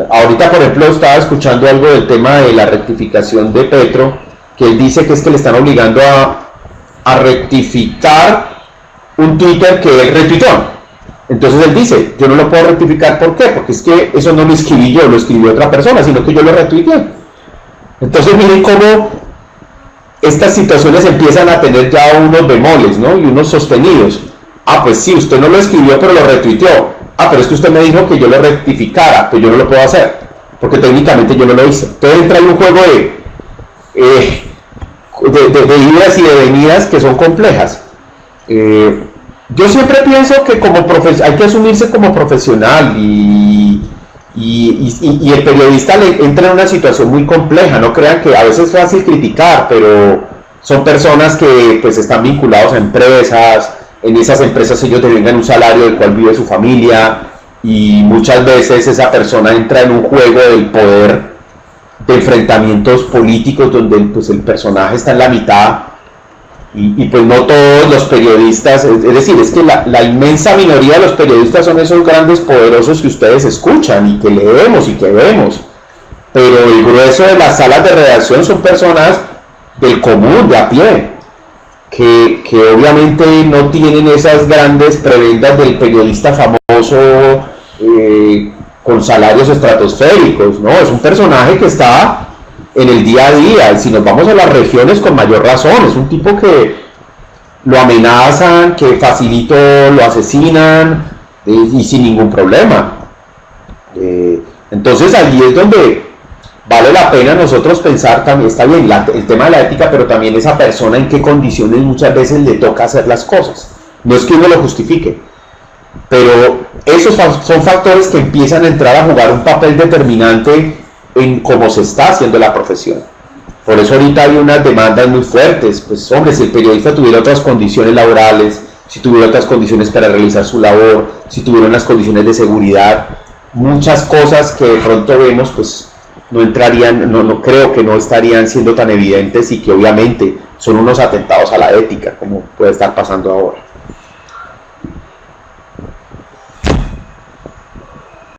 Ahorita, por ejemplo, estaba escuchando algo del tema de la rectificación de Petro, que él dice que es que le están obligando a rectificar un Twitter que él retuiteó. Entonces él dice, yo no lo puedo rectificar, ¿por qué? Porque es que eso no lo escribí yo, lo escribió otra persona, sino que yo lo retuiteé. Entonces miren cómo estas situaciones empiezan a tener ya unos bemoles, ¿no? Y unos sostenidos. Ah, pues sí, usted no lo escribió, pero lo retuiteó. Ah, pero es que usted me dijo que yo lo rectificara, pues yo no lo puedo hacer, porque técnicamente yo no lo hice. Entonces entra en un juego de idas y de venidas que son complejas. Yo siempre pienso que hay que asumirse como profesional y el periodista entra en una situación muy compleja. No crean que a veces es fácil criticar, pero son personas que pues están vinculados a empresas. En esas empresas ellos devengan un salario del cual vive su familia, y muchas veces esa persona entra en un juego del poder, de enfrentamientos políticos donde pues el personaje está en la mitad, y pues no todos los periodistas, es decir, es que la inmensa minoría de los periodistas son esos grandes poderosos que ustedes escuchan y que leemos y que vemos, pero el grueso de las salas de redacción son personas del común, de a pie, que obviamente no tienen esas grandes prebendas del periodista famoso con salarios estratosféricos, ¿no? Es un personaje que está en el día a día, y si nos vamos a las regiones con mayor razón, es un tipo que lo amenazan, que facilito lo asesinan, y sin ningún problema. Entonces allí es donde vale la pena nosotros pensar también, está bien el tema de la ética, pero también esa persona en qué condiciones muchas veces le toca hacer las cosas. No es que uno lo justifique, pero esos son factores que empiezan a entrar a jugar un papel determinante en cómo se está haciendo la profesión. Por eso ahorita hay unas demandas muy fuertes, pues hombre, si el periodista tuviera otras condiciones laborales, si tuviera otras condiciones para realizar su labor, si tuviera unas condiciones de seguridad, muchas cosas que de pronto vemos, pues no entrarían, no creo que no estarían siendo tan evidentes, y que obviamente son unos atentados a la ética, como puede estar pasando ahora.